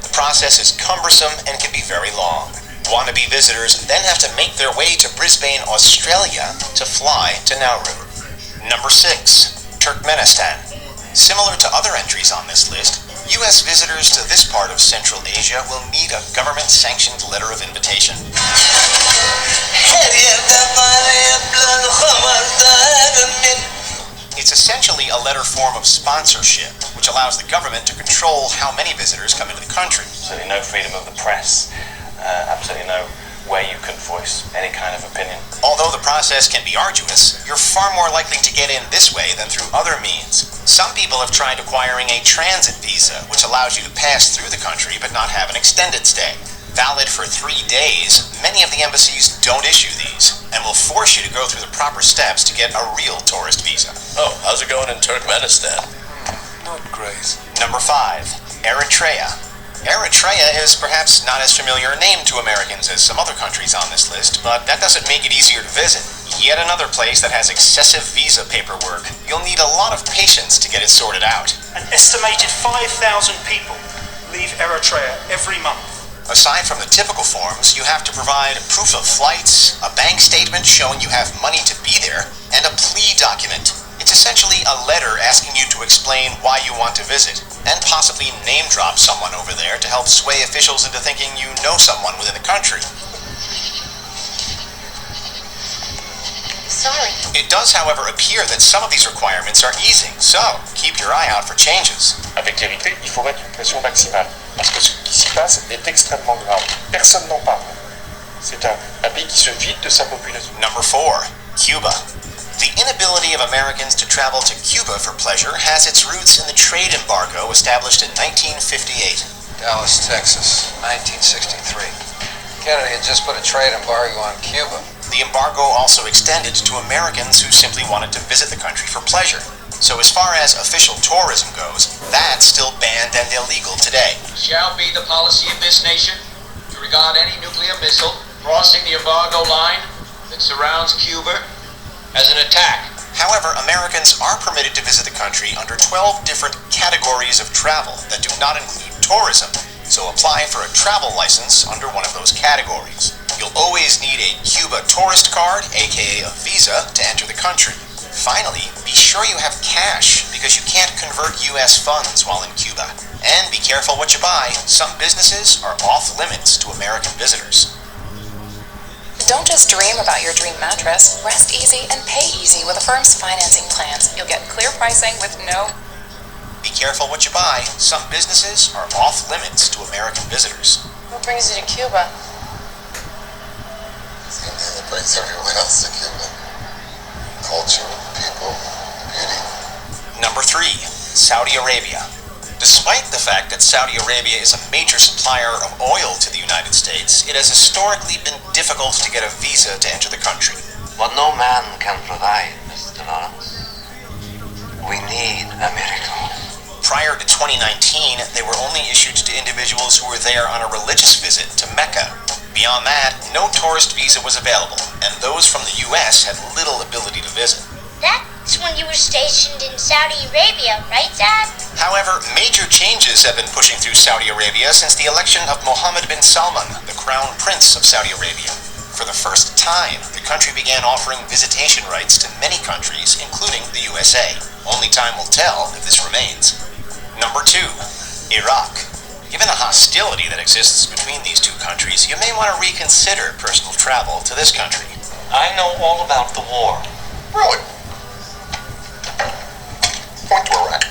I: The process is cumbersome and can be very long. Wannabe visitors then have to make their way to Brisbane, Australia to fly to Nauru. Number 6. Turkmenistan. Similar to other entries on this list, U.S. visitors to this part of Central Asia will need a government-sanctioned letter of invitation. It's essentially a letter form of sponsorship, which allows the government to control how many visitors come into the country.
C: Absolutely no freedom of the press, absolutely no way you can voice any kind of opinion.
I: Although the process can be arduous, you're far more likely to get in this way than through other means. Some people have tried acquiring a transit visa, which allows you to pass through the country but not have an extended stay. Valid for 3 days, many of the embassies don't issue these and will force you to go through the proper steps to get a real tourist visa.
V: Oh, how's it going in Turkmenistan?
O: Not great.
I: Number 5. Eritrea. Eritrea is perhaps not as familiar a name to Americans as some other countries on this list, but that doesn't make it easier to visit. Yet another place that has excessive visa paperwork. You'll need a lot of patience to get it sorted out.
K: An estimated 5,000 people leave Eritrea every month.
I: Aside from the typical forms, you have to provide proof of flights, a bank statement showing you have money to be there, and a plea document. It's essentially a letter asking you to explain why you want to visit, and possibly name drop someone over there to help sway officials into thinking you know someone within the country.
B: Sorry.
I: It does, however, appear that some of these requirements are easing, so keep your eye out for changes.
C: Avec vérité, il faut mettre une pression maximale, parce que ce qui s'y passe est extrêmement grave. Personne n'en parle. C'est un pays qui se vide de sa population.
I: Number 4. Cuba. The inability of Americans to travel to Cuba for pleasure has its roots in the trade embargo established in 1958.
Q: Dallas, Texas, 1963. Kennedy had just put a trade embargo on Cuba.
I: The embargo also extended to Americans who simply wanted to visit the country for pleasure. So as far as official tourism goes, that's still banned and illegal today.
R: Shall be the policy of this nation to regard any nuclear missile crossing the embargo line that surrounds Cuba as an attack.
I: However, Americans are permitted to visit the country under 12 different categories of travel that do not include tourism, so apply for a travel license under one of those categories. You'll always need a Cuba tourist card, aka a visa, to enter the country. Finally, be sure you have cash, because you can't convert US funds while in Cuba. And be careful what you buy. Some businesses are off limits to American visitors.
W: Don't just dream about your dream mattress. Rest easy and pay easy with Affirm's financing plans. You'll get clear pricing with no...
I: Be careful what you buy. Some businesses are off limits to American visitors.
B: What brings you to Cuba?
P: Same thing that brings everyone else to Cuba. Culture, people, beauty.
I: Number 3. Saudi Arabia. Despite the fact that Saudi Arabia is a major supplier of oil to the United States, it has historically been difficult to get a visa to enter the country.
Q: What no man can provide, Mr. Lawrence. We need a miracle.
I: Prior to 2019, they were only issued to individuals who were there on a religious visit to Mecca. Beyond that, no tourist visa was available, and those from the U.S. had little ability to visit.
J: That's when you were stationed in Saudi Arabia, right, Dad?
I: However, major changes have been pushing through Saudi Arabia since the election of Mohammed bin Salman, the crown prince of Saudi Arabia. For the first time, the country began offering visitation rights to many countries, including the USA. Only time will tell if this remains. Number 2. Iraq. Given the hostility that exists between these two countries, you may want to reconsider personal travel to this country.
C: I know all about the war.
P: Really? Point to Iraq.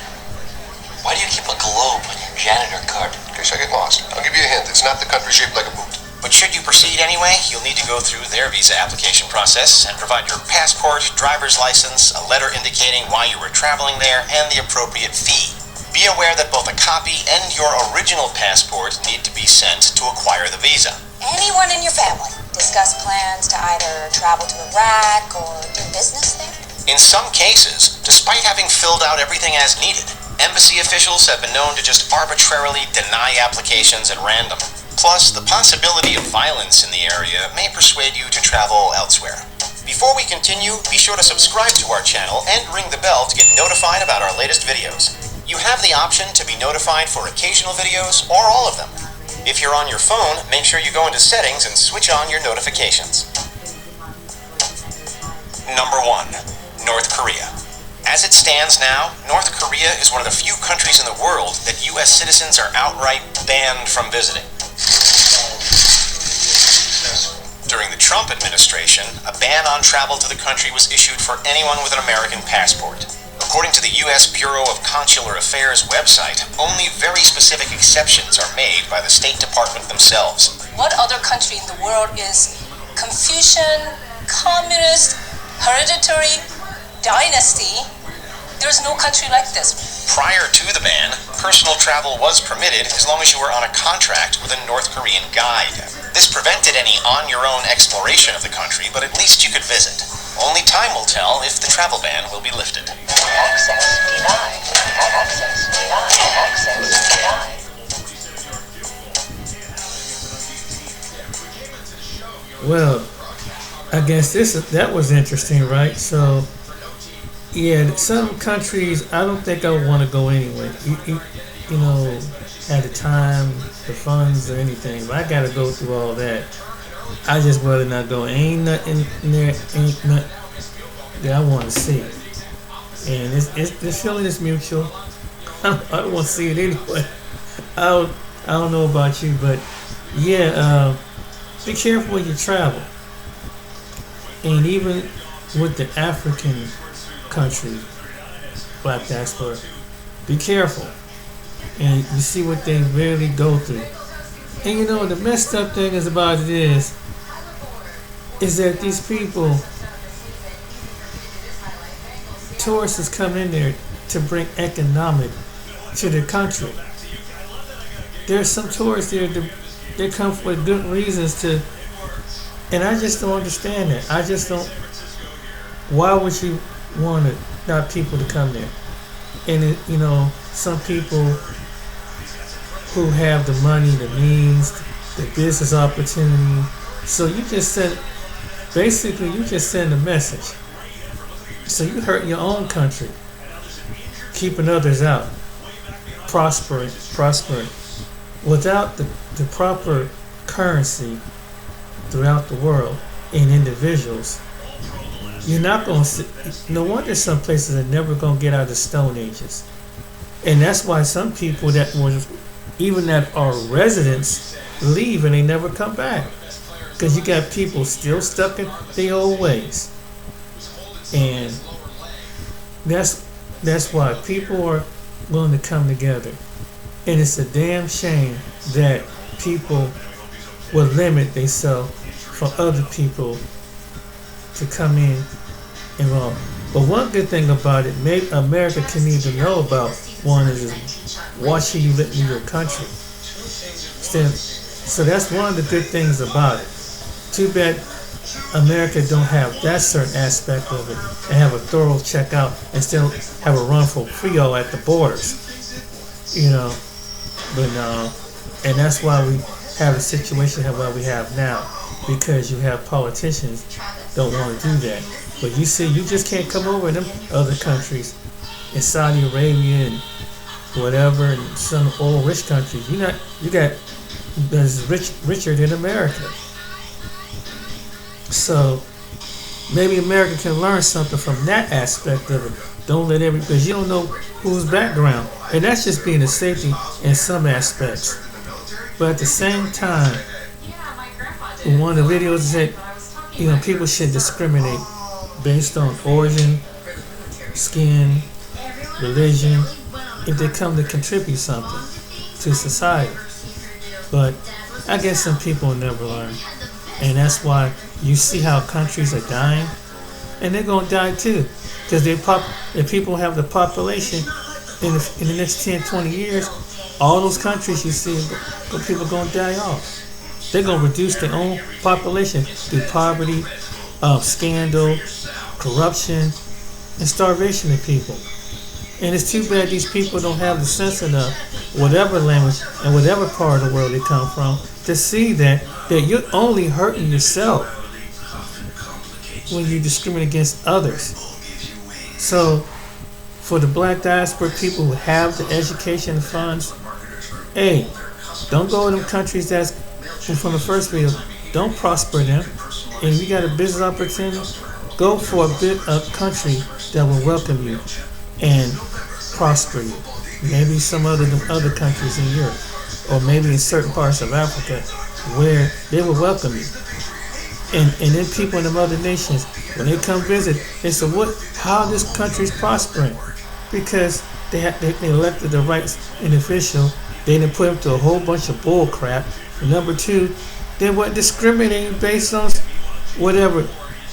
Q: Why do you keep a globe on your janitor card?
P: In case I get lost. I'll give you a hint. It's not the country shaped like a boot.
I: But should you proceed anyway, you'll need to go through their visa application process and provide your passport, driver's license, a letter indicating why you were traveling there, and the appropriate fee. Be aware that both a copy and your original passport need to be sent to acquire the visa.
X: Anyone in your family discuss plans to either travel to Iraq or do business there?
I: In some cases, despite having filled out everything as needed, embassy officials have been known to just arbitrarily deny applications at random. Plus, the possibility of violence in the area may persuade you to travel elsewhere. Before we continue, be sure to subscribe to our channel and ring the bell to get notified about our latest videos. You have the option to be notified for occasional videos or all of them. If you're on your phone, make sure you go into settings and switch on your notifications. Number 1. North Korea. As it stands now, North Korea is one of the few countries in the world that U.S. citizens are outright banned from visiting. During the Trump administration, a ban on travel to the country was issued for anyone with an American passport. According to the U.S. Bureau of Consular Affairs website, only very specific exceptions are made by the State Department themselves.
A: What other country in the world is Confucian, communist, hereditary, dynasty? There's no country like this.
I: Prior to the ban, personal travel was permitted as long as you were on a contract with a North Korean guide. This prevented any on-your-own exploration of the country, but at least you could visit. Only time will tell if the travel ban will be lifted.
A: Access denied. Access denied. Access denied.
G: Well, I guess that was interesting, right? So, yeah, some countries I don't think I would want to go anyway. You know, at the time, the funds or anything, but I got to go through all that. I just rather not go. Ain't nothing in there, ain't nothing that I want to see. And this feeling is mutual. I don't want to see it anyway. I don't know about you, but yeah, be careful when you travel. And even with the African country, black diaspora, be careful. And you see what they really go through. And you know, the messed up thing about it is that these people, tourists come in there to bring economic to their country. There's some tourists there, they come for good reasons to, and I just don't understand that. I just don't, why would you want not people to come there? And you know, some people who have the money, the means, the business opportunity. So you just send a message. So you hurt your own country, keeping others out, prospering. Without the proper currency throughout the world in individuals, you're not going to see. No wonder some places are never going to get out of the Stone Ages. And that's why some people that are residents leave and they never come back. Because you got people still stuck in their old ways. And that's why people are willing to come together. And it's a damn shame that people will limit themselves for other people to come in and wrong. But one good thing about it, maybe America can need to know about, one is watch who you let in your country. So that's one of the good things about it. Too bad America don't have that certain aspect of it and have a thorough checkout and still have a run for Creole at the borders. You know, but no, and that's why we have a situation that we have now, because you have politicians don't want to do that. But you see, you just can't come over in them other countries, in Saudi Arabia and whatever, and some oil rich countries. You got that's richer than America. So maybe America can learn something from that aspect of it. Don't let because you don't know whose background, and that's just being a safety in some aspects. But at the same time, one of the videos said, you know, people should discriminate based on origin, skin, religion, if they come to contribute something to society. But I guess some people will never learn. And that's why you see how countries are dying. And they're going to die too. Because if people have the population in the next 10, 20 years, all those countries you see, people are going to die off. They're going to reduce their own population through poverty, scandal, corruption, and starvation of people. And it's too bad these people don't have the sense enough, whatever language and whatever part of the world they come from, to see that you're only hurting yourself when you discriminate against others. So for the black diaspora people who have the education funds, hey, don't go to them countries that's from the first video. Don't prosper them. And if you got a business opportunity, go for a country that will welcome you and prosper you. Maybe some other countries in Europe, or maybe in certain parts of Africa where they will welcome you. And then people in the other nations, when they come visit, they say, how this country is prospering? Because they elected the right individual. They didn't put them through a whole bunch of bull crap. And number two, they weren't discriminating based on whatever,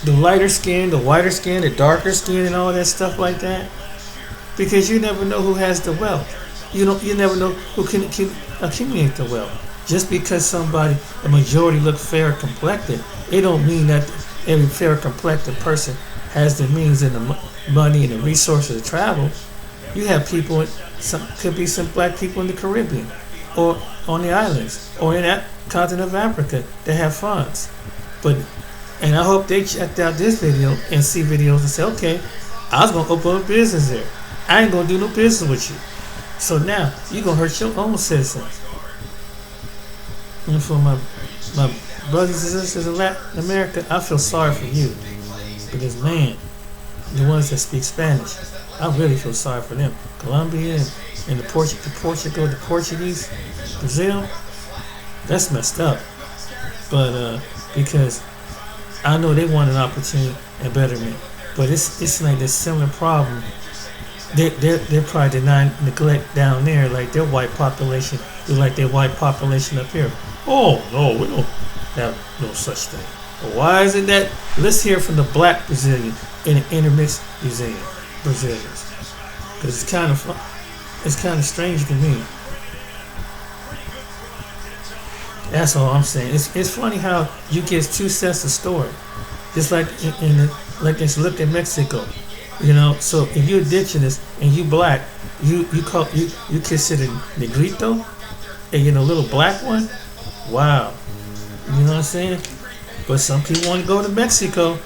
G: the lighter skin, the whiter skin, the darker skin, and all that stuff like that. Because you never know who has the wealth. You never know who can accumulate the wealth. Just because a majority look fair complected, it don't mean that every fair complected person has the means and the money and the resources to travel. You have people, could be some black people in the Caribbean, or on the islands, or in that continent of Africa that have funds. And I hope they checked out this video and see videos and say, okay, I was gonna open a business there. I ain't gonna do no business with you. So now you're gonna hurt your own citizens. And for my brothers and sisters in Latin America, I feel sorry for you. Because man, the ones that speak Spanish, I really feel sorry for them. Colombia and the Portugal, the Portuguese, Brazil, that's messed up. But because I know they want an opportunity and betterment, but it's like this similar problem. They're probably denying neglect down there, like their white population is like their white population up here. Oh no, we don't have no such thing. But why is it that? Let's hear from the black Brazilian and the intermixed Brazilians, because it's kind of strange to me. That's all I'm saying. It's funny how you get two sets of story, just like like it's looked in Mexico, So if you're indigenous and you black, you consider negrito, and little black one. Wow, you know what I'm saying? But some people want to go to Mexico.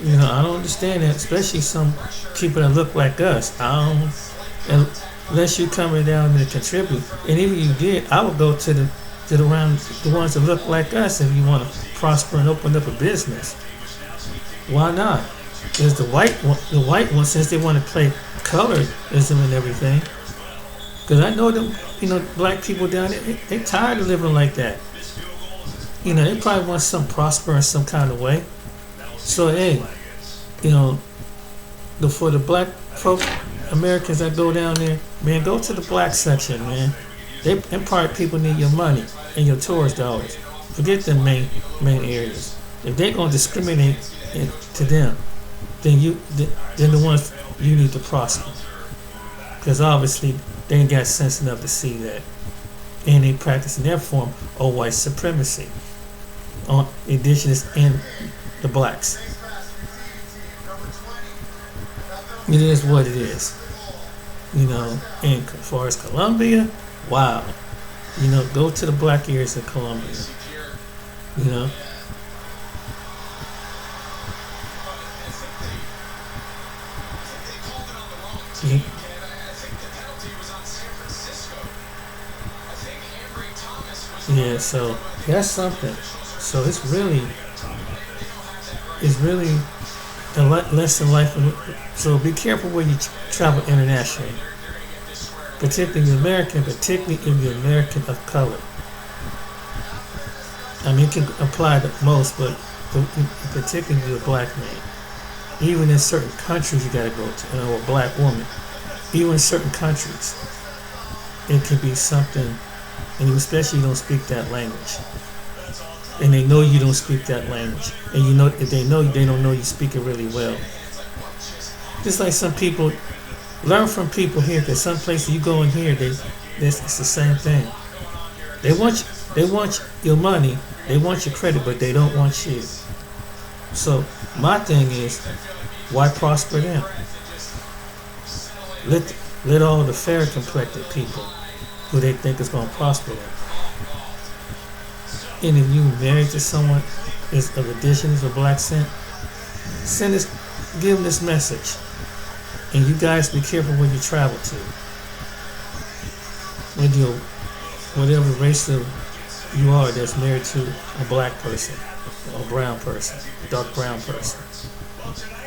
G: I don't understand that, especially some people that look like us. Unless you're coming down to contribute, and even you did, I would go to the ones that look like us if you want to prosper and open up a business. Why not? Because the white one, since they want to play colorism and everything. Because I know them, black people down there, they tired of living like that. They probably want some prosper in some kind of way. So hey, for the black folk, Americans that go down there, man, go to the black section, man. Them part people need your money and your tourist dollars. Forget the main areas. If they're gonna discriminate to them, then the ones you need to prosper. Because obviously they ain't got sense enough to see that, and they practicing their form of white supremacy on indigenous and the blacks. It is what it is. And as far as Colombia, wow. Go to the black areas of Colombia. Yeah, so that's something. So it's really a less than life. So be careful when you travel internationally, particularly American, particularly if you're American of color. I mean, it can apply to most, but particularly if you're a black man. Even in certain countries you gotta go to, or a black woman. Even in certain countries, it could be something, and especially you don't speak that language. And they know you don't speak that language. And if they don't know you speak it really well. Just like some people, learn from people here, because some places you go in here, it's the same thing. They want your money, they want your credit, but they don't want you. So my thing is, why prosper them? Let all the fair complected people who they think is going to prosper them. And if you married to someone of indigenous or black descent, give them this message. And you guys be careful where you travel to. When you, whatever race of you are that's married to a black person, or a brown person, dark brown person.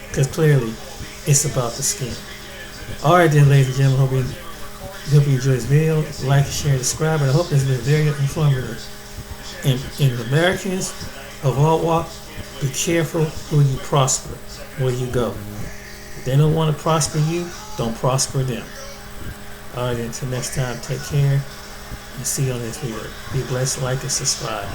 G: Because clearly, it's about the skin. Alright then, ladies and gentlemen, hope you enjoyed this video. Like, share, and subscribe. And I hope it's been very informative. And Americans of all walks, be careful who you prosper, where you go. If they don't want to prosper you, don't prosper them. Alright, until next time, take care and see you on this video. Be blessed, like, and subscribe.